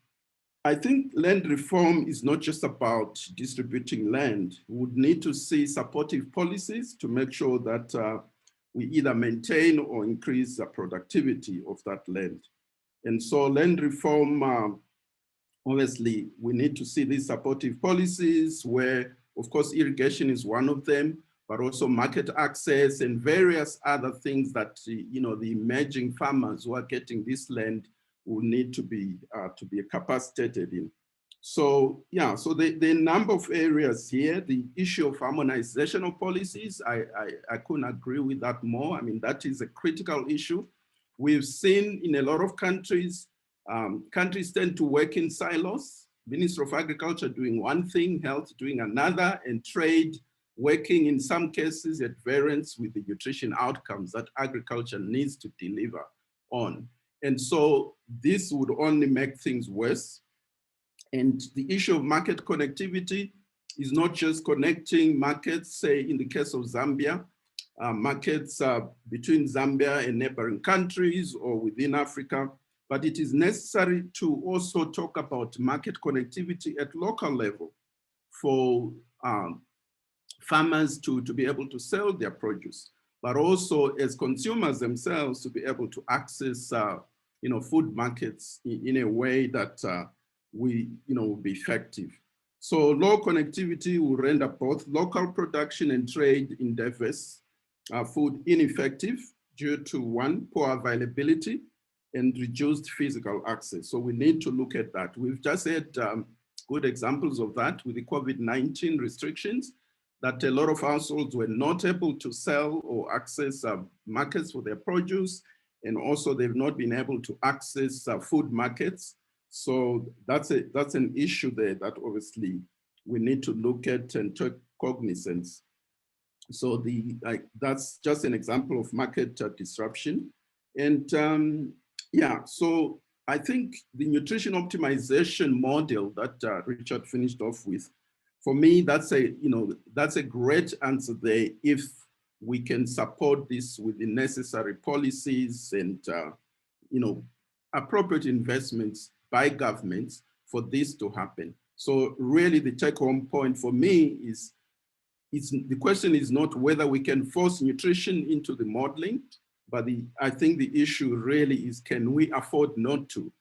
I think land reform is not just about distributing land. We would need to see supportive policies to make sure that we either maintain or increase the productivity of that land. And so land reform, obviously, we need to see these supportive policies where, of course, irrigation is one of them, but also market access and various other things that the emerging farmers who are getting this land will need to be capacitated in. So yeah, so the number of areas here, the issue of harmonization of policies, I couldn't agree with that more. I mean, that is a critical issue. We've seen in a lot of countries, countries tend to work in silos. Minister of Agriculture doing one thing, health doing another, and trade working in some cases at variance with the nutrition outcomes that agriculture needs to deliver on. And so this would only make things worse. And the issue of market connectivity is not just connecting markets, say in the case of Zambia, markets between Zambia and neighboring countries or within Africa, but it is necessary to also talk about market connectivity at local level for farmers to be able to sell their produce, but also as consumers themselves to be able to access food markets in a way that will be effective. So low connectivity will render both local production and trade endeavors food ineffective due to one, poor availability and reduced physical access. So we need to look at that. We've just had good examples of that with the COVID-19 restrictions, that a lot of households were not able to sell or access markets for their produce, and also they've not been able to access food markets. So that's an issue there that obviously we need to look at and take cognizance. So that's just an example of market disruption. And yeah, so I think the nutrition optimization model that Richard finished off with, for me, that's a great answer there if we can support this with the necessary policies and appropriate investments by governments for this to happen. So really the take-home point for me is the question is not whether we can force nutrition into the modeling, but I think the issue really is, can we afford not to?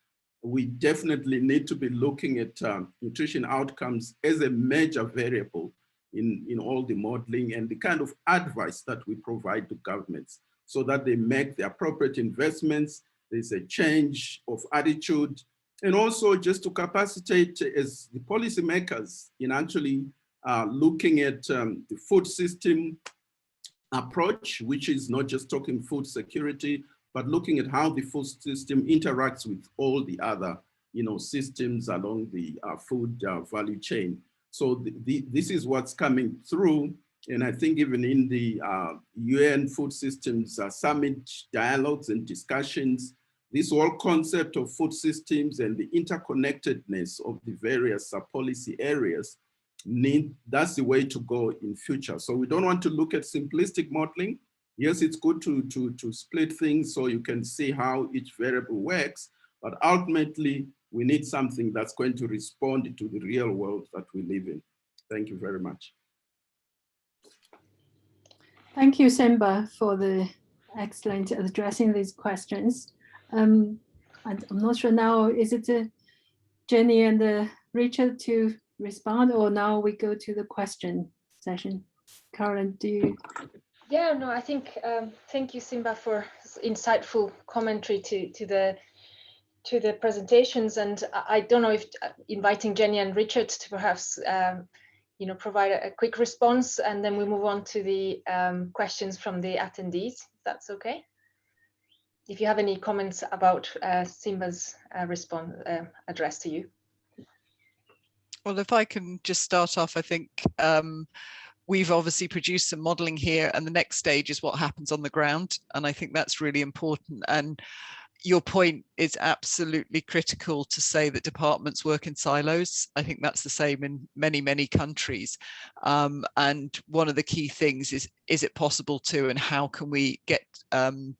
We definitely need to be looking at nutrition outcomes as a major variable in all the modeling and the kind of advice that we provide to governments so that they make the appropriate investments. There's a change of attitude and also just to capacitate as the policymakers in actually looking at the food system approach, which is not just talking food security, but looking at how the food system interacts with all the other, systems along the food value chain. So this is what's coming through. And I think even in the UN Food Systems Summit dialogues and discussions, this whole concept of food systems and the interconnectedness of the various policy areas, that's the way to go in future. So we don't want to look at simplistic modeling. Yes, it's good to split things so you can see how each variable works, but ultimately we need something that's going to respond to the real world that we live in. Thank you very much. Thank you, Simba, for the excellent addressing these questions. And I'm not sure now, is it Jenny and Richard to respond, or now we go to the question session? Caroline, do you? Yeah, no, I think, thank you, Simba, for insightful commentary to the presentations. And I don't know if inviting Jenny and Richard to perhaps provide a quick response, and then we move on to the questions from the attendees, if that's okay. If you have any comments about Simba's response address to you. Well, if I can just start off, I think we've obviously produced some modelling here, and the next stage is what happens on the ground. And I think that's really important. And your point is absolutely critical to say that departments work in silos. I think that's the same in many, many countries. And one of the key things is it possible to, and how can we get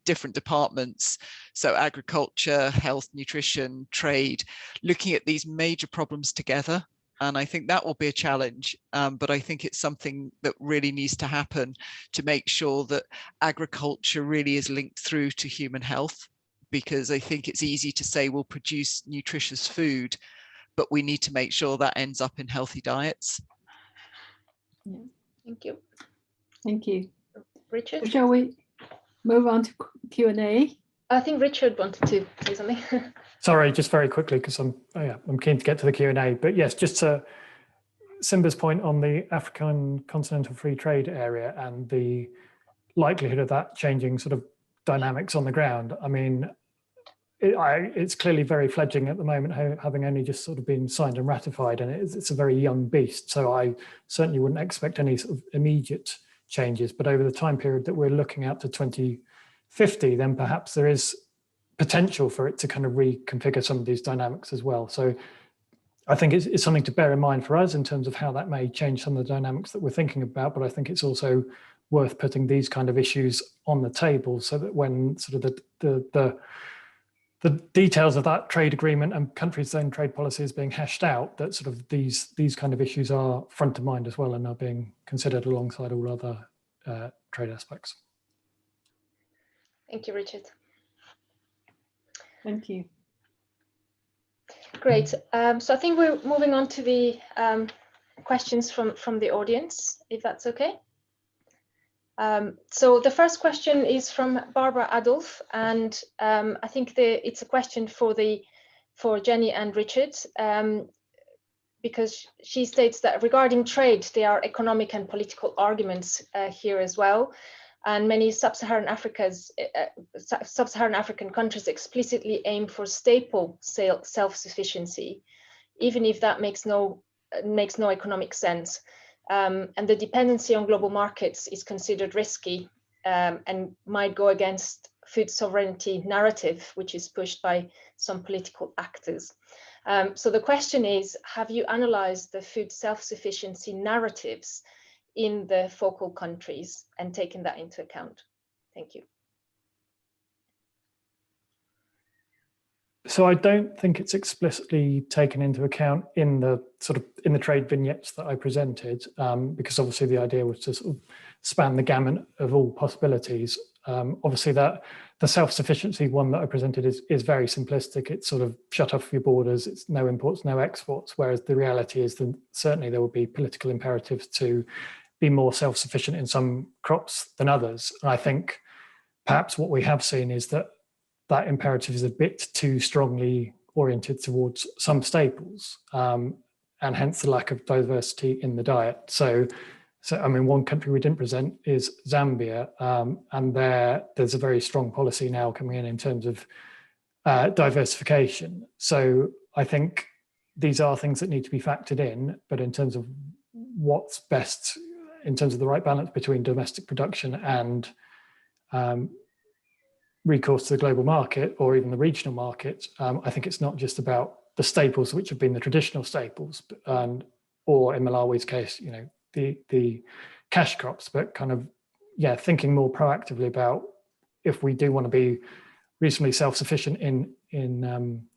different departments, so agriculture, health, nutrition, trade, looking at these major problems together. And I think that will be a challenge, but I think it's something that really needs to happen to make sure that agriculture really is linked through to human health. Because I think it's easy to say we'll produce nutritious food, but we need to make sure that ends up in healthy diets. Yeah. Thank you. Thank you. Richard? So shall we move on to Q&A? I think Richard wanted to say something. Sorry, just very quickly, because I'm keen to get to the Q&A. But yes, just to Simba's point on the African continental free trade area and the likelihood of that changing sort of dynamics on the ground. I mean, it's clearly very fledgling at the moment, having only just sort of been signed and ratified, and it's a very young beast. So I certainly wouldn't expect any sort of immediate changes. But over the time period that we're looking at to 2050, then perhaps there is potential for it to kind of reconfigure some of these dynamics as well. So I think it's something to bear in mind for us in terms of how that may change some of the dynamics that we're thinking about. But I think it's also worth putting these kind of issues on the table so that when sort of the details of that trade agreement and countries' own trade policy is being hashed out, that sort of these kind of issues are front of mind as well and are being considered alongside all other trade aspects. Thank you, Richard. Thank you. Great. So I think we're moving on to the questions from the audience, if that's okay. So the first question is from Barbara Adolf, and I think it's a question for Jenny and Richard, because she states that regarding trade, there are economic and political arguments here as well, and many sub-Saharan African countries explicitly aim for staple self-sufficiency, even if that makes no economic sense. And the dependency on global markets is considered risky and might go against food sovereignty narrative, which is pushed by some political actors. So the question is, have you analyzed the food self-sufficiency narratives in the focal countries and taken that into account? Thank you. So I don't think it's explicitly taken into account in the trade vignettes that I presented, because obviously the idea was to sort of span the gamut of all possibilities. Obviously that the self-sufficiency one that I presented is very simplistic. It's sort of shut off your borders, it's no imports, no exports, whereas the reality is that certainly there will be political imperatives to be more self-sufficient in some crops than others. And I think perhaps what we have seen is that imperative is a bit too strongly oriented towards some staples, and hence the lack of diversity in the diet. So I mean, one country we didn't present is Zambia, and there's a very strong policy now coming in terms of diversification. So I think these are things that need to be factored in, but in terms of what's best, in terms of the right balance between domestic production and recourse to the global market or even the regional market, I think it's not just about the staples, which have been the traditional staples, or in Malawi's case, you know, the cash crops, but kind of, yeah, thinking more proactively about if we do want to be reasonably self-sufficient in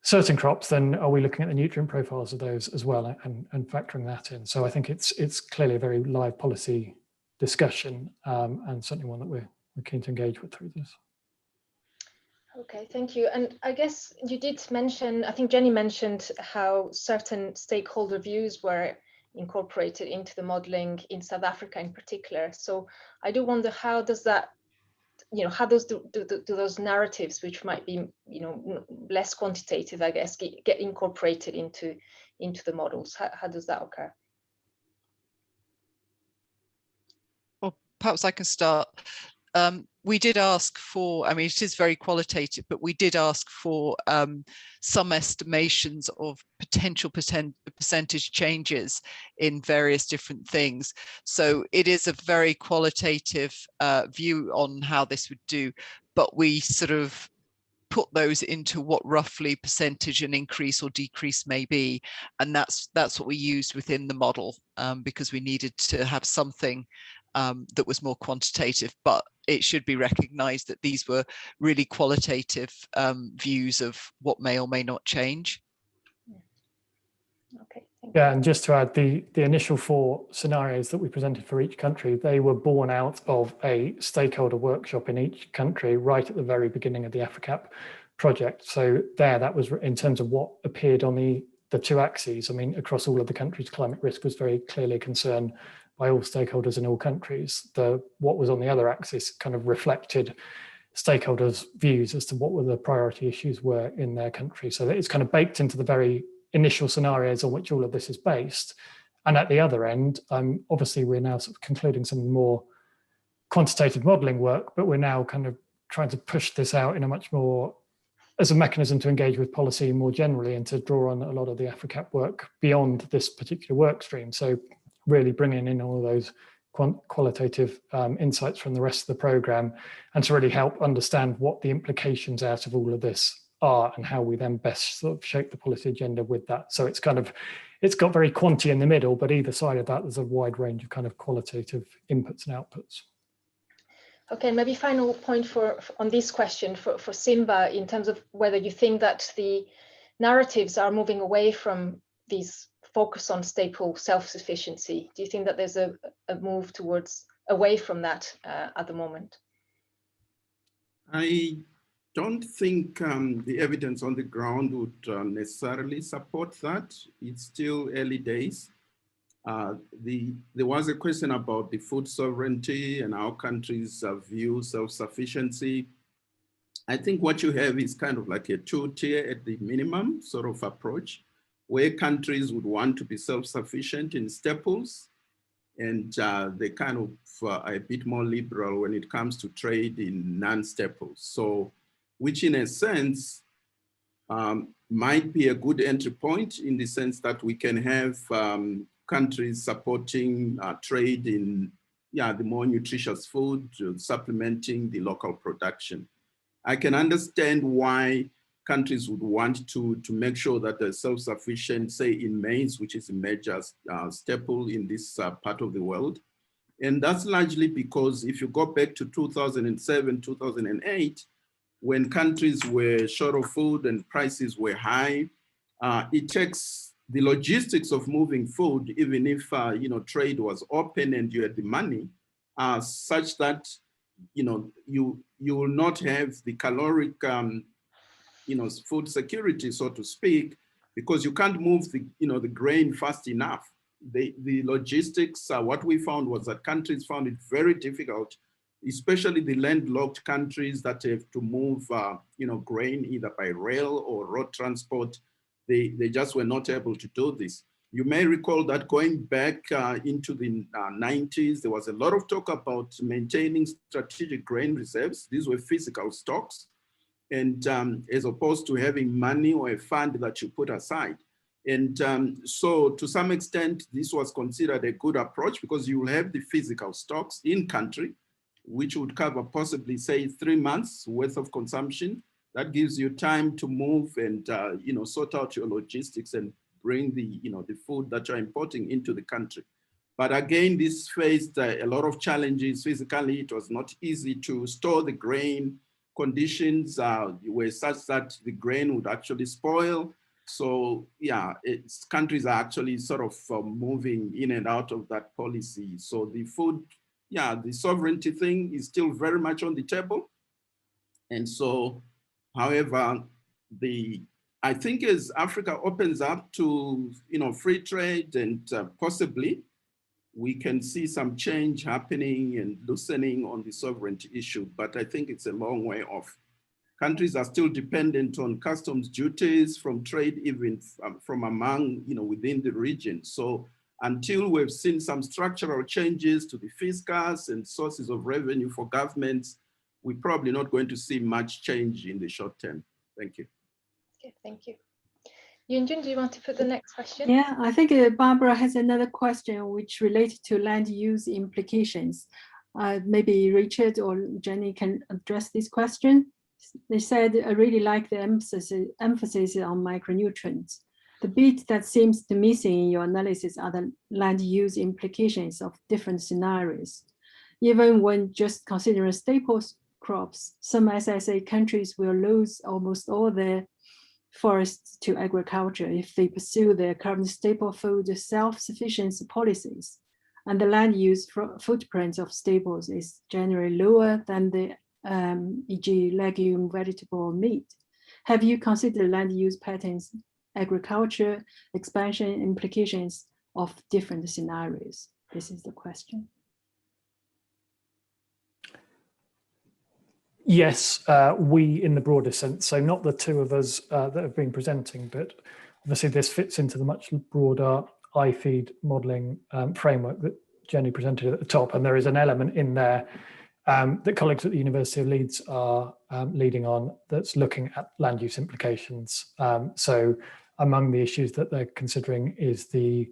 certain crops, then are we looking at the nutrient profiles of those as well and factoring that in? So I think it's clearly a very live policy discussion, and certainly one that we're keen to engage with through this. Okay, thank you. And I guess you did mention, I think Jenny mentioned how certain stakeholder views were incorporated into the modeling in South Africa in particular. So I do wonder, how does that, you know, how do those narratives, which might be, you know, less quantitative, I guess, get incorporated into the models? How does that occur? Well, perhaps I can start. We did ask for, I mean, it is very qualitative, but we did ask for some estimations of potential percentage changes in various different things. So it is a very qualitative view on how this would do, but we sort of put those into what roughly percentage an increase or decrease may be. And that's what we used within the model, because we needed to have something that was more quantitative, but it should be recognized that these were really qualitative views of what may or may not change. Okay. Yeah, and just to add, the initial 4 scenarios that we presented for each country, they were born out of a stakeholder workshop in each country right at the very beginning of the AFRICAP project. So that was in terms of what appeared on the 2 axes. I mean, across all of the countries, climate risk was very clearly a concern by all stakeholders in all countries. What was on the other axis kind of reflected stakeholders' views as to what were the priority issues were in their country. So that it's kind of baked into the very initial scenarios on which all of this is based. And at the other end, obviously we're now sort of concluding some more quantitative modelling work, but we're now kind of trying to push this out in a much more, as a mechanism to engage with policy more generally and to draw on a lot of the AFRICAP work beyond this particular work stream. So really bringing in all of those qualitative insights from the rest of the programme, and to really help understand what the implications out of all of this are and how we then best sort of shape the policy agenda with that. So it's kind of, it's got very quantity in the middle, but either side of that, there's a wide range of kind of qualitative inputs and outputs. Okay, maybe final point on this question for Simba, in terms of whether you think that the narratives are moving away from these focus on staple self-sufficiency. Do you think that there's a move towards away from that at the moment? I don't think the evidence on the ground would necessarily support that. It's still early days. There was a question about the food sovereignty and how countries view self-sufficiency. I think what you have is kind of like a 2-tier at the minimum sort of approach, where countries would want to be self-sufficient in staples, and they kind of are a bit more liberal when it comes to trade in non-staples. So, which in a sense might be a good entry point, in the sense that we can have countries supporting trade in the more nutritious food, supplementing the local production. I can understand why countries would want to make sure that they're self-sufficient, say in maize, which is a major staple in this part of the world. And that's largely because if you go back to 2007, 2008, when countries were short of food and prices were high, it takes the logistics of moving food, even if trade was open and you had the money, such that you will not have the caloric food security, so to speak, because you can't move the grain fast enough. The logistics, what we found was that countries found it very difficult, especially the landlocked countries that have to move, grain either by rail or road transport. They just were not able to do this. You may recall that going back into the 90s, there was a lot of talk about maintaining strategic grain reserves. These were physical stocks, and as opposed to having money or a fund that you put aside. And so to some extent, this was considered a good approach because you will have the physical stocks in country, which would cover possibly, say, 3 months worth of consumption. That gives you time to move and sort out your logistics and bring the food that you're importing into the country. But again, this faced a lot of challenges. Physically, it was not easy to store the grain. Conditions were such that the grain would actually spoil. So yeah, countries are actually sort of moving in and out of that policy. So the food, the sovereignty thing is still very much on the table. And so, however, I think as Africa opens up to free trade and possibly we can see some change happening and loosening on the sovereignty issue, but I think it's a long way off. Countries are still dependent on customs duties from trade, even from among, within the region. So until we've seen some structural changes to the fiscus and sources of revenue for governments, we're probably not going to see much change in the short term. Thank you. Okay, thank you. Yun Yun, do you want to put the next question? Yeah, I think Barbara has another question which related to land use implications. Maybe Richard or Jenny can address this question. They said, I really like the emphasis on micronutrients. The bit that seems to missing in your analysis are the land use implications of different scenarios. Even when just considering staple crops, some SSA countries will lose almost all their forests to agriculture if they pursue their current staple food self-sufficiency policies. And the land use footprint of staples is generally lower than the e.g. legume, vegetable, meat. Have you considered land use patterns, agriculture, expansion implications of different scenarios? This is the question. Yes, we in the broader sense, so not the two of us that have been presenting, but obviously this fits into the much broader iFeed modelling framework that Jenny presented at the top, and there is an element in there that colleagues at the University of Leeds are leading on that's looking at land use implications. So among the issues that they're considering is the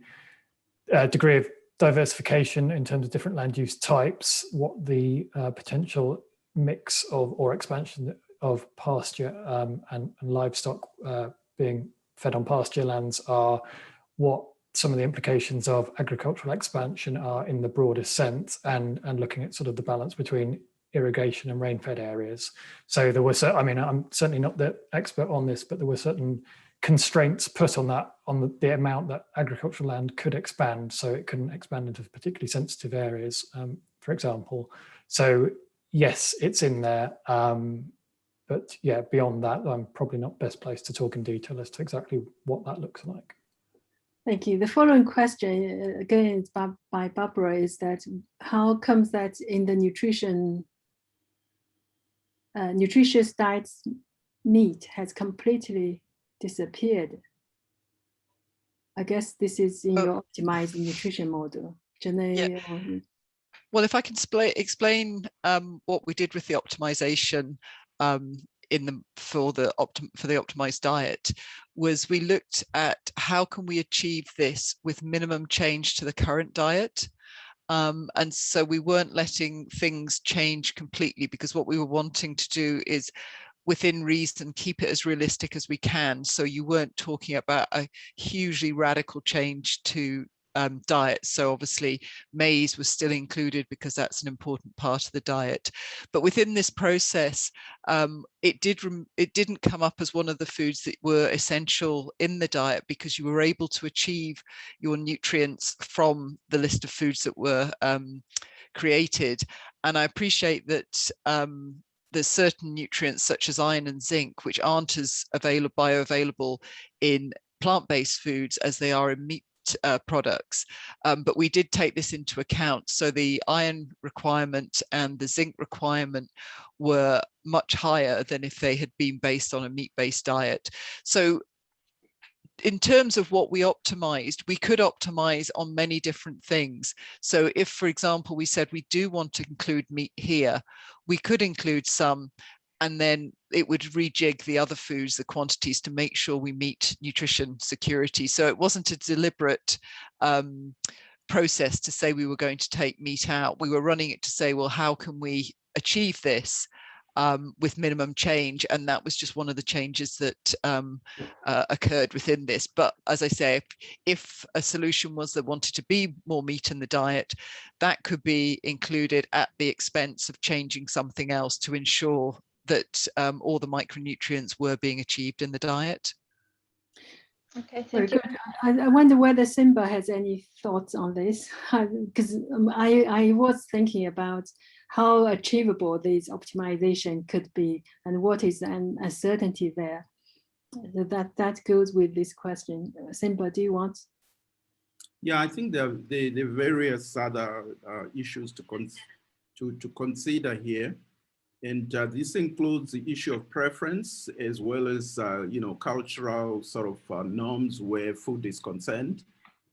degree of diversification in terms of different land use types, what the potential mix of or expansion of pasture and livestock being fed on pasture lands are, what some of the implications of agricultural expansion are in the broader sense, and looking at sort of the balance between irrigation and rain-fed areas. So there were, I mean, I'm certainly not the expert on this, but there were certain constraints put on that, on the amount that agricultural land could expand. So it couldn't expand into particularly sensitive areas, for example. So yes, it's in there. But yeah, beyond that, I'm probably not best placed to talk in detail as to exactly what that looks like. Thank you. The following question, again, by Barbara, is that how comes that in the nutritious diets, meat has completely disappeared? I guess this is in your optimized nutrition model. Jenny, yeah. Well, if I can explain what we did with the optimization for the optimized diet, was we looked at how can we achieve this with minimum change to the current diet. And so we weren't letting things change completely, because what we were wanting to do is, within reason, keep it as realistic as we can. So you weren't talking about a hugely radical change to diet. So obviously maize was still included because that's an important part of the diet. But within this process, it didn't come up as one of the foods that were essential in the diet, because you were able to achieve your nutrients from the list of foods that were created. And I appreciate that there's certain nutrients such as iron and zinc, which aren't as bioavailable in plant-based foods as they are in products, but we did take this into account. So the iron requirement and the zinc requirement were much higher than if they had been based on a meat-based diet. So in terms of what we optimized, we could optimize on many different things. So if, for example, we said we do want to include meat here, we could include some, and then it would rejig the other foods, the quantities, to make sure we meet nutrition security. So it wasn't a deliberate process to say we were going to take meat out. We were running it to say, well, how can we achieve this with minimum change? And that was just one of the changes that occurred within this. But as I say, if a solution was that wanted to be more meat in the diet, that could be included at the expense of changing something else to ensure that all the micronutrients were being achieved in the diet. Okay, Very thank you. good. I wonder whether Simba has any thoughts on this, because I was thinking about how achievable this optimization could be and what is an uncertainty there. That goes with this question. Simba, do you want? Yeah, I think there are various other issues to consider here. And this includes the issue of preference, as well as, cultural sort of norms where food is concerned.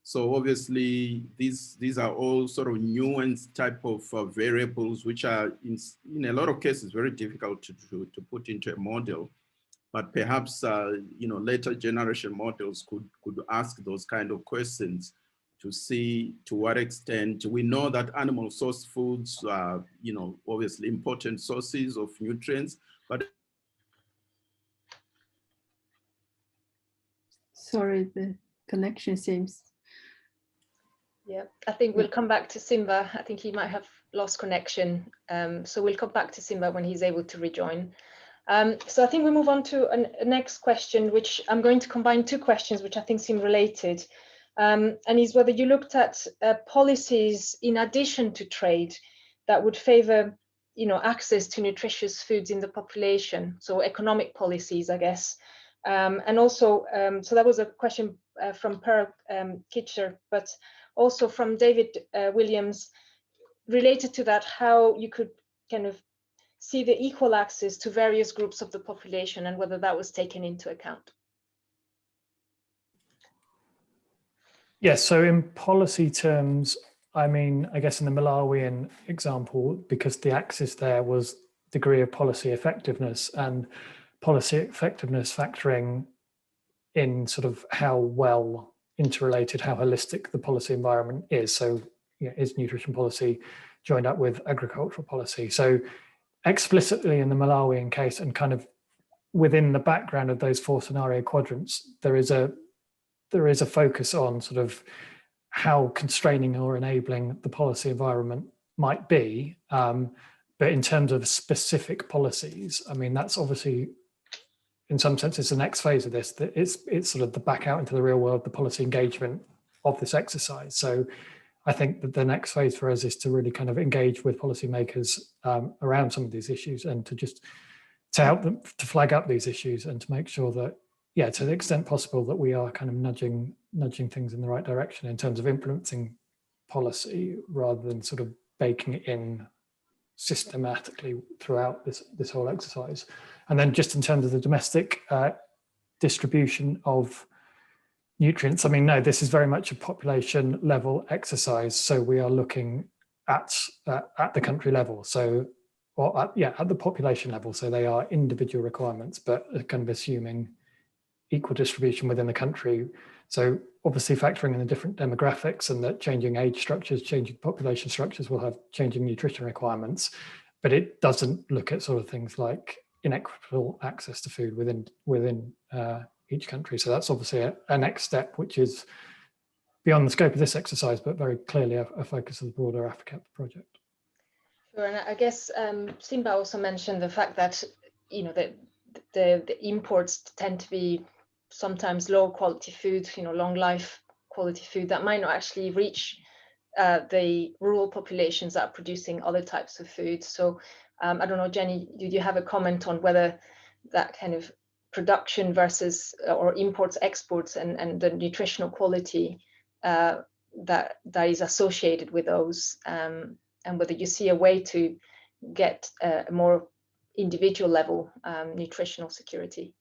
So obviously, these are all sort of nuanced type of variables, which are in a lot of cases very difficult to put into a model. But perhaps, later generation models could ask those kind of questions to see to what extent. We know that animal source foods are, obviously important sources of nutrients, but Sorry, the connection seems. Yeah, I think we'll come back to Simba. I think he might have lost connection. So we'll come back to Simba when he's able to rejoin. So I think we move on to a next question, which I'm going to combine two questions, which I think seem related. And is whether you looked at policies in addition to trade that would favor, access to nutritious foods in the population. So economic policies, I guess. And also, so that was a question from Per Kitcher, but also from David Williams, related to that, how you could kind of see the equal access to various groups of the population and whether that was taken into account. Yes, so in policy terms, I mean, I guess in the Malawian example, because the axis there was degree of policy effectiveness, and policy effectiveness factoring in sort of how well interrelated, how holistic the policy environment is. So is nutrition policy joined up with agricultural policy? So explicitly in the Malawian case, and kind of within the background of those four scenario quadrants, there is a focus on sort of how constraining or enabling the policy environment might be. But in terms of specific policies, I mean, that's obviously, in some sense, it's the next phase of this, that it's sort of the back out into the real world, the policy engagement of this exercise. So I think that the next phase for us is to really kind of engage with policymakers around some of these issues, and to help them to flag up these issues, and to make sure that, to the extent possible, that we are kind of nudging things in the right direction in terms of implementing policy, rather than sort of baking it in systematically throughout this whole exercise. And then just in terms of the domestic distribution of nutrients, I mean, no, this is very much a population level exercise. So we are looking at the country level. So, at the population level. So they are individual requirements, but kind of assuming equal distribution within the country. So obviously factoring in the different demographics, and that changing age structures, changing population structures will have changing nutrition requirements, but it doesn't look at sort of things like inequitable access to food within each country. So that's obviously a next step, which is beyond the scope of this exercise, but very clearly a focus of the broader AFRICAP project. Sure, and I guess Simba also mentioned the fact that, that the imports tend to be sometimes low quality food, long life quality food that might not actually reach the rural populations that are producing other types of food. So I don't know, Jenny, did you have a comment on whether that kind of production versus or imports, exports, and the nutritional quality that is associated with those, and whether you see a way to get a more individual level nutritional security.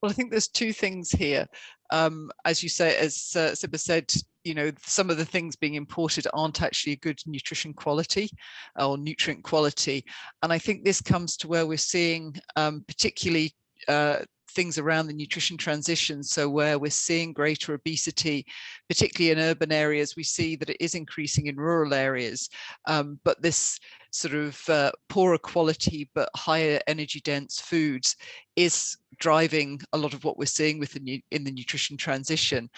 Well, I think there's two things here. As you say, as Simba said, you know, some of the things being imported aren't actually good nutrition quality or nutrient quality. And I think this comes to where we're seeing particularly things around the nutrition transition. So where we're seeing greater obesity, particularly in urban areas, we see that it is increasing in rural areas. But this sort of poorer quality but higher energy dense foods is driving a lot of what we're seeing with in the nutrition transition.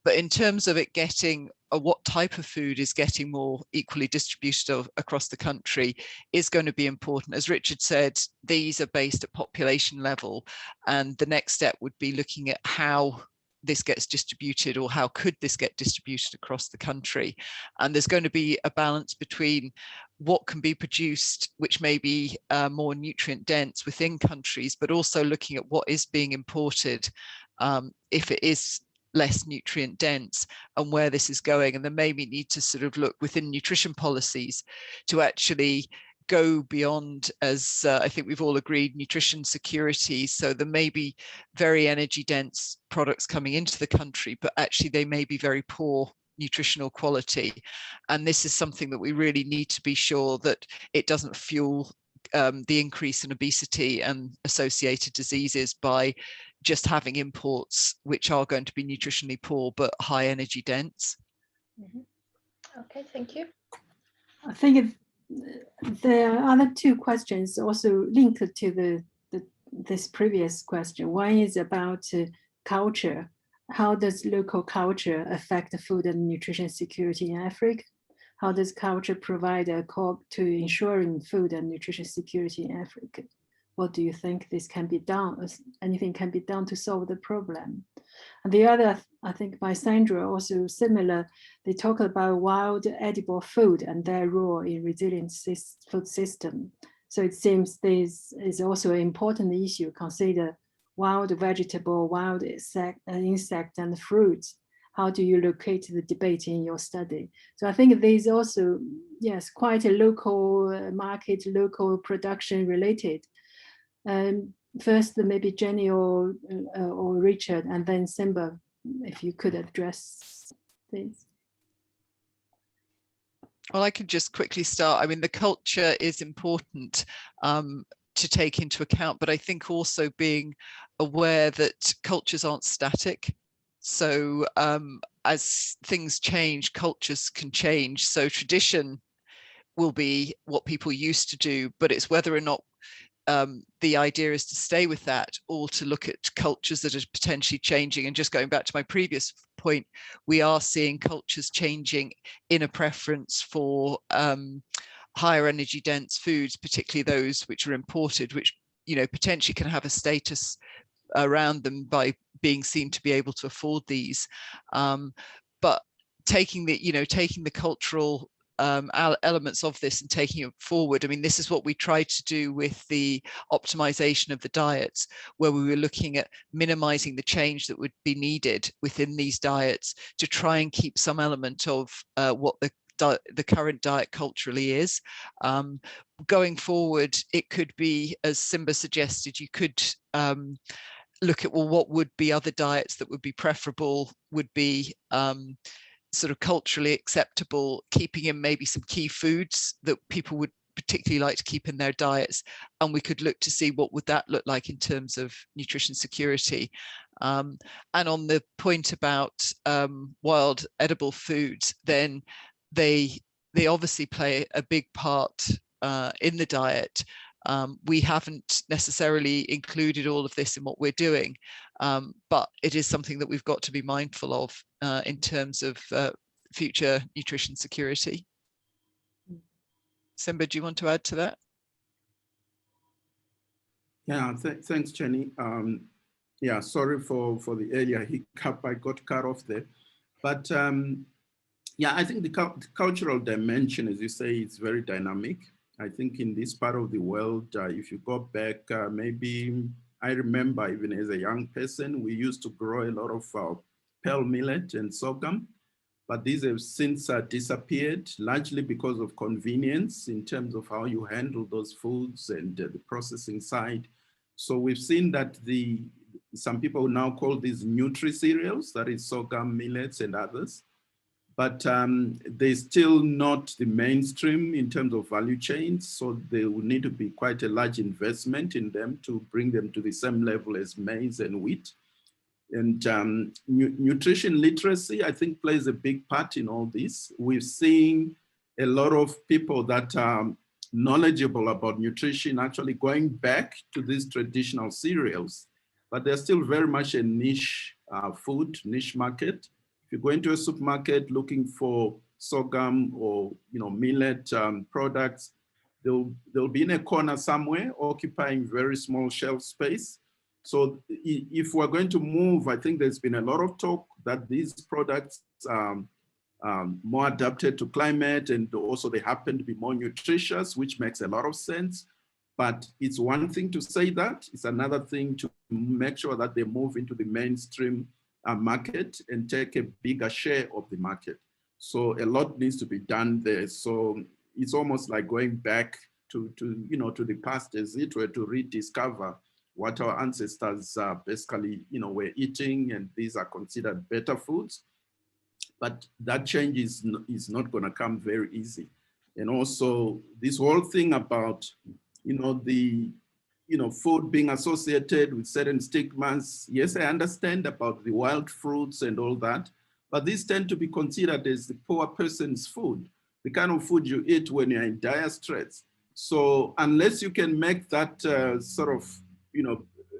But in terms of it getting what type of food is getting more equally distributed across the country is going to be important. As Richard said, these are based at population level, and the next step would be looking at how this gets distributed, or how could this get distributed across the country. And there's going to be a balance between what can be produced, which may be more nutrient dense within countries, but also looking at what is being imported, if it is less nutrient dense, and where this is going. And then maybe need to sort of look within nutrition policies to actually go beyond, as I think we've all agreed, nutrition security. So there may be very energy dense products coming into the country, but actually they may be very poor nutritional quality. And this is something that we really need to be sure that it doesn't fuel the increase in obesity and associated diseases by just having imports which are going to be nutritionally poor but high energy dense. Mm-hmm. Okay, thank you. I think there are other two questions also linked to this previous question. One is about culture. How does local culture affect the food and nutrition security in Africa? How does culture provide a core to ensuring food and nutrition security in Africa? What do you think this can be done? Anything can be done to solve the problem? And the other, I think by Sandra, also similar, they talk about wild edible food and their role in resilient food system. So it seems this is also an important issue. Consider wild vegetable, wild insect and fruits. How do you locate the debate in your study? So I think there's also, yes, quite a local market, local production related. First, maybe Jenny or Richard, and then Simba, if you could address this. Well, I could just quickly start. I mean, the culture is important to take into account, but I think also being aware that cultures aren't static. So as things change, cultures can change. So tradition will be what people used to do, but it's whether or not the idea is to stay with that, or to look at cultures that are potentially changing. And just going back to my previous point, we are seeing cultures changing in a preference for higher energy dense foods, particularly those which are imported, which, you know, potentially can have a status around them by being seen to be able to afford these. But taking the cultural elements of this and taking it forward. I mean, this is what we tried to do with the optimization of the diets, where we were looking at minimizing the change that would be needed within these diets to try and keep some element of what the current diet culturally is. Going forward, it could be, as Simba suggested, you could look at, well, what would be other diets that would be preferable, would be sort of culturally acceptable, keeping in maybe some key foods that people would particularly like to keep in their diets, and we could look to see what would that look like in terms of nutrition security. And on the point about wild edible foods, then they obviously play a big part in the diet. We haven't necessarily included all of this in what we're doing, but it is something that we've got to be mindful of in terms of future nutrition security. Simba, do you want to add to that? Yeah, thanks, Jenny. Yeah, sorry for the earlier hiccup. I got cut off there. But yeah, I think the cultural dimension, as you say, is very dynamic. I think in this part of the world, if you go back, maybe I remember even as a young person, we used to grow a lot of pearl millet and sorghum, but these have since disappeared, largely because of convenience in terms of how you handle those foods and the processing side. So we've seen that some people now call these nutri-cereals, that is sorghum, millets, and others. But they're still not the mainstream in terms of value chains. So there will need to be quite a large investment in them to bring them to the same level as maize and wheat. And nutrition literacy, I think, plays a big part in all this. We're seeing a lot of people that are knowledgeable about nutrition actually going back to these traditional cereals, but they're still very much a niche food, niche market. If you go into a supermarket looking for sorghum or millet products, they'll be in a corner somewhere occupying very small shelf space. So if we're going to move, I think there's been a lot of talk that these products are more adapted to climate, and also they happen to be more nutritious, which makes a lot of sense. But it's one thing to say that, it's another thing to make sure that they move into the mainstream market and take a bigger share of the market. So a lot needs to be done there. So it's almost like going back to the past, as it were, to rediscover what our ancestors basically were eating, and these are considered better foods. But that change is not going to come very easy. And also this whole thing about the food being associated with certain stigmas. Yes, I understand about the wild fruits and all that, but these tend to be considered as the poor person's food, the kind of food you eat when you're in dire straits. So unless you can make that sort of,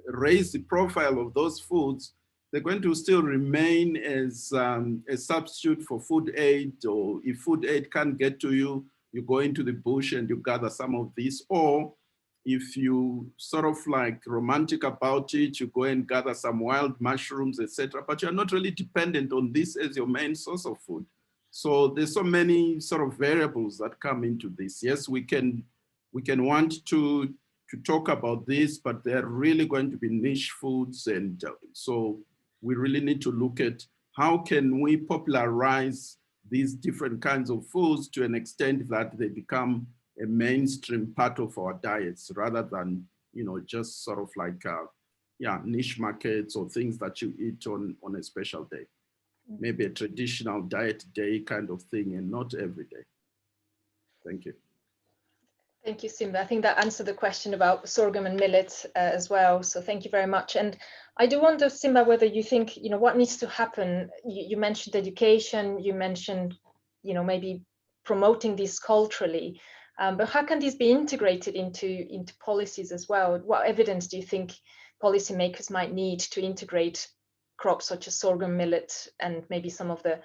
raise the profile of those foods, they're going to still remain as a substitute for food aid, or if food aid can't get to you, you go into the bush and you gather some of these, or if you sort of like romantic about it, you go and gather some wild mushrooms, etc. But you're not really dependent on this as your main source of food. So there's so many sort of variables that come into this. Yes, we can want to talk about this, but they're really going to be niche foods. And so we really need to look at how can we popularize these different kinds of foods to an extent that they become a mainstream part of our diets, rather than, just sort of like, niche markets or things that you eat on a special day. Maybe a traditional diet day kind of thing, and not every day. Thank you. Thank you, Simba. I think that answered the question about sorghum and millet as well. So thank you very much. And I do wonder, Simba, whether you think, what needs to happen. You mentioned education, you mentioned, maybe promoting this culturally. But how can this be integrated into policies as well? What evidence do you think policymakers might need to integrate crops such as sorghum, millet, and maybe some of the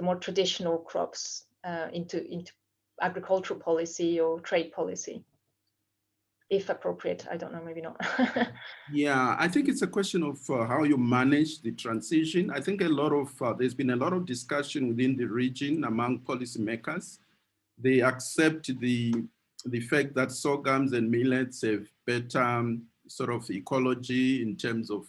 more traditional crops into agricultural policy or trade policy, if appropriate? I don't know, maybe not. Yeah, I think it's a question of how you manage the transition. I think there's been a lot of discussion within the region among policymakers. They accept the fact that sorghums and millets have better sort of ecology in terms of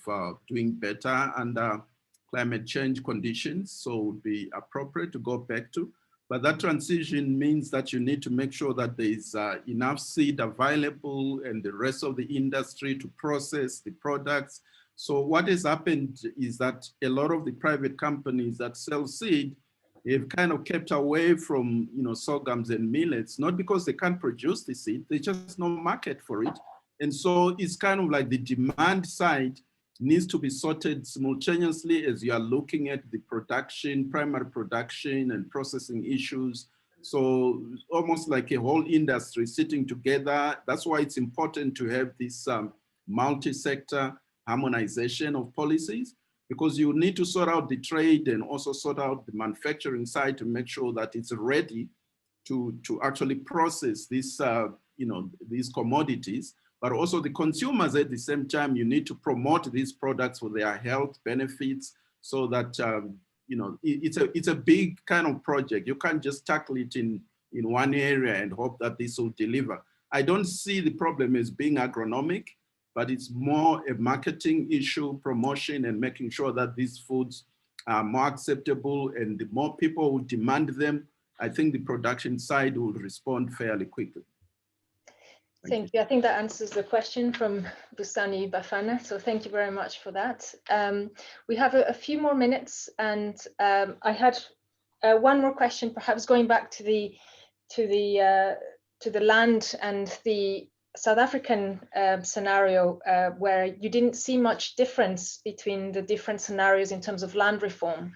doing better under climate change conditions. So it would be appropriate to go back to. But that transition means that you need to make sure that there is enough seed available and the rest of the industry to process the products. So what has happened is that a lot of the private companies that sell seed have kind of kept away from sorghums and millets, not because they can't produce the seed, there's just no market for it. And so it's kind of like the demand side needs to be sorted simultaneously as you are looking at the production, primary production and processing issues. So almost like a whole industry sitting together. That's why it's important to have this multi-sector harmonization of policies, because you need to sort out the trade and also sort out the manufacturing side to make sure that it's ready to actually process this, these commodities. But also the consumers at the same time, you need to promote these products for their health benefits, so that, it's a big kind of project. You can't just tackle it in one area and hope that this will deliver. I don't see the problem as being agronomic, but it's more a marketing issue, promotion, and making sure that these foods are more acceptable, and the more people who demand them, I think the production side will respond fairly quickly. Thank you. I think that answers the question from Busani Bafana. So thank you very much for that. We have a few more minutes, and I had one more question, perhaps going back to the land and the South African scenario, where you didn't see much difference between the different scenarios in terms of land reform.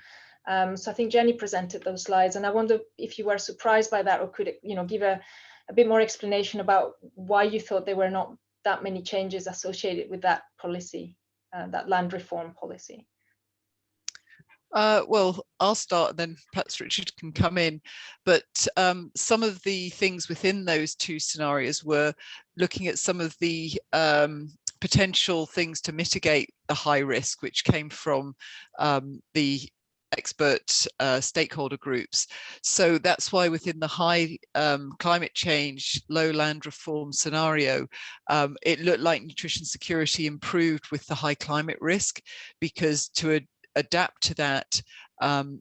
So I think Jenny presented those slides, and I wonder if you were surprised by that, or could give a bit more explanation about why you thought there were not that many changes associated with that policy, that land reform policy. Well, I'll start, and then perhaps Richard can come in. But some of the things within those two scenarios were looking at some of the potential things to mitigate the high risk, which came from the expert stakeholder groups. So that's why within the high climate change, low land reform scenario, it looked like nutrition security improved with the high climate risk, because to adapt to that,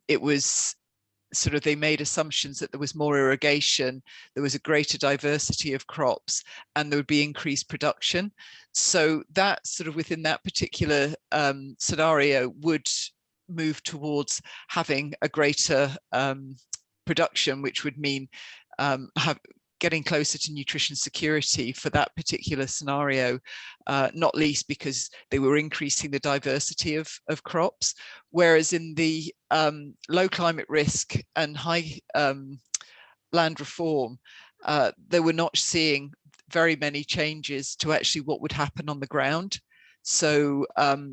it was sort of, they made assumptions that there was more irrigation, there was a greater diversity of crops, and there would be increased production. So that sort of within that particular scenario would move towards having a greater production, which would mean getting closer to nutrition security for that particular scenario, not least because they were increasing the diversity of crops. Whereas in the low climate risk and high land reform, they were not seeing very many changes to actually what would happen on the ground. So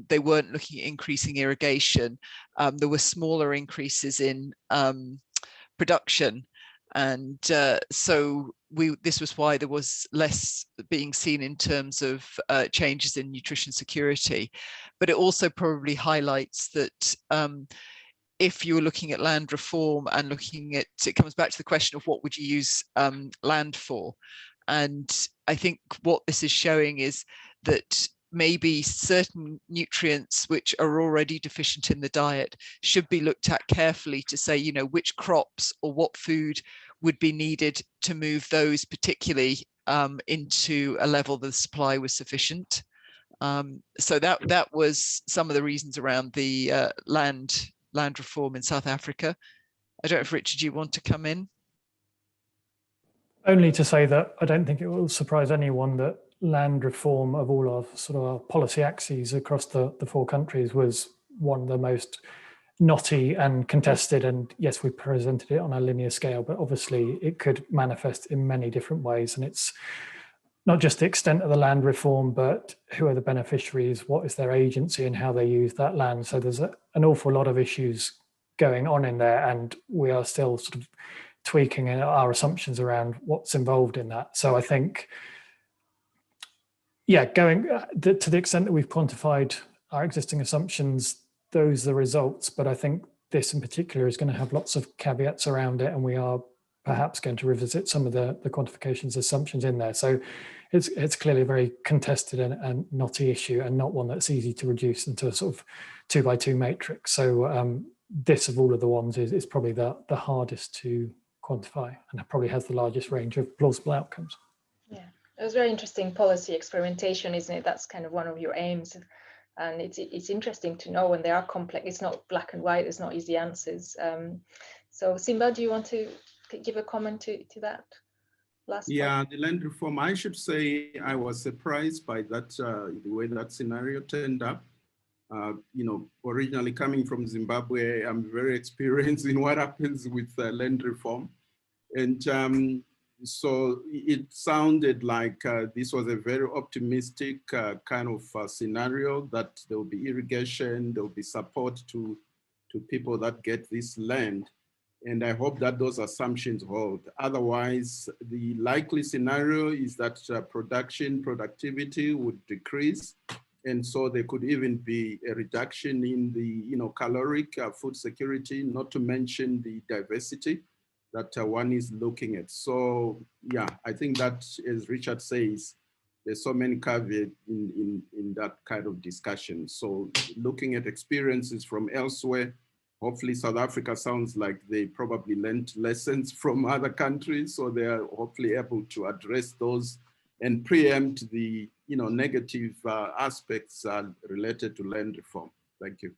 they weren't looking at increasing irrigation. There were smaller increases in production. And so this was why there was less being seen in terms of changes in nutrition security. But it also probably highlights that if you were looking at land reform and looking at, it comes back to the question of what would you use land for? And I think what this is showing is that maybe certain nutrients which are already deficient in the diet should be looked at carefully to say, you know, which crops or what food would be needed to move those particularly into a level that the supply was sufficient. So that was some of the reasons around the land reform in South Africa. I don't know if Richard, you want to come in? Only to say that I don't think it will surprise anyone that land reform of all our sort of our policy axes across the four countries was one of the most knotty and contested. And yes, we presented it on a linear scale, but obviously it could manifest in many different ways. And it's not just the extent of the land reform, but who are the beneficiaries, what is their agency, and how they use that land. So there's an awful lot of issues going on in there, and we are still sort of tweaking our assumptions around what's involved in that. So I think, yeah, going to the extent that we've quantified our existing assumptions, those are the results. But I think this in particular is going to have lots of caveats around it, and we are perhaps going to revisit some of the quantifications assumptions in there. So it's clearly a very contested and knotty issue, and not one that's easy to reduce into a sort of 2x2 matrix. So this of all of the ones is probably the hardest to quantify, and probably has the largest range of plausible outcomes. Yeah, it was very interesting policy experimentation, isn't it? That's kind of one of your aims. And it's interesting to know when they are complex. It's not black and white, there's not easy answers. So Simba, do you want to give a comment to that last point? The land reform, I should say I was surprised by that, the way that scenario turned up. You know, originally coming from Zimbabwe, I'm very experienced in what happens with land reform. And so it sounded like this was a very optimistic kind of scenario, that there will be irrigation, there will be support to people that get this land. And I hope that those assumptions hold. Otherwise, the likely scenario is that productivity would decrease. And so there could even be a reduction in the caloric food security, not to mention the diversity that one is looking at. So yeah, I think that, as Richard says, there's so many caveats in that kind of discussion. So looking at experiences from elsewhere, hopefully South Africa sounds like they probably learned lessons from other countries, so they are hopefully able to address those and preempt the negative aspects related to land reform. Thank you.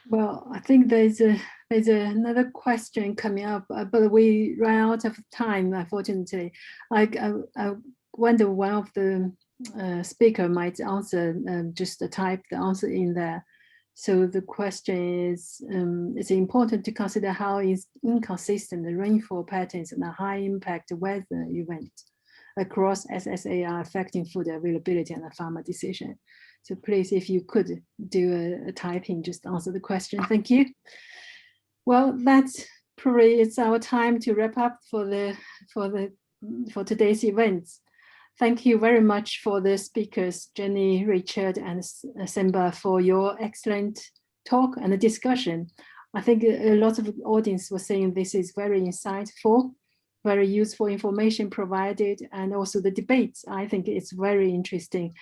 Well, I think there's another question coming up, but we ran out of time, unfortunately. I wonder one of the speaker might answer, just type the answer in there. So the question is, it's important to consider how inconsistent the rainfall patterns and the high impact weather events across SSA are affecting food availability and the farmer decision. So please, if you could do a typing, just answer the question. Thank you. Well, that's probably it's our time to wrap up for today's events. Thank you very much for the speakers, Jennie, Richard, and Simba, for your excellent talk and the discussion. I think a lot of the audience was saying this is very insightful, very useful information provided, and also the debates. I think it's very interesting.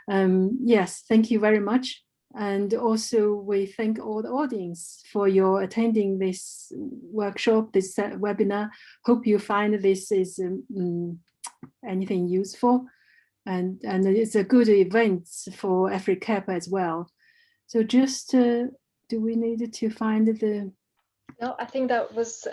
Yes, thank you very much. And also we thank all the audience for your attending this workshop, this webinar. Hope you find this is anything useful, and it's a good event for AFRICAP as well. So just do we need to find the... No, I think that was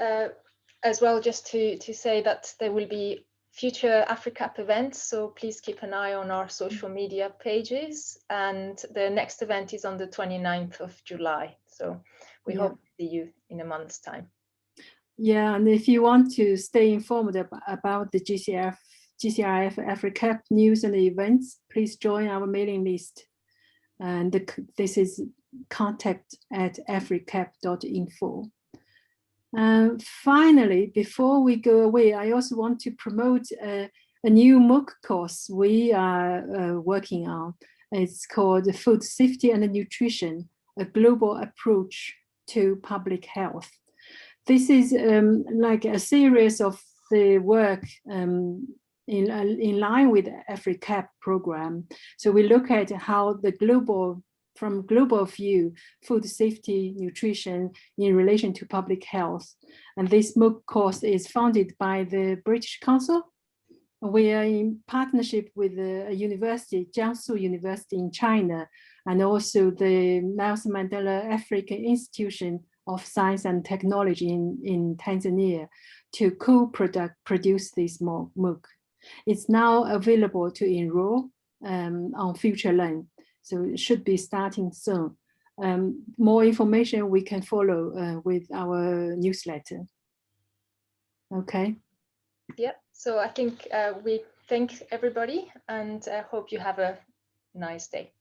as well just to say that there will be future AFRICAP events, so please keep an eye on our social media pages, and the next event is on the 29th of July, so we hope to see you in a month's time. Yeah, and if you want to stay informed about the GCRF-AFRICAP news and events, please join our mailing list, and this is contact@africap.info. Finally, before we go away, I also want to promote a new MOOC course we are working on. It's called Food Safety and Nutrition, a Global Approach to Public Health. This is like a series of the work in line with the AFRICAP program. So we look at how the from global view, food safety, nutrition in relation to public health. And this MOOC course is funded by the British Council. We are in partnership with a university, Jiangsu University in China, and also the Nelson Mandela African Institution of Science and Technology in Tanzania to co-produce this MOOC. It's now available to enroll on FutureLearn. So it should be starting soon. More information we can follow with our newsletter. Okay. Yeah, so I think we thank everybody, and I hope you have a nice day.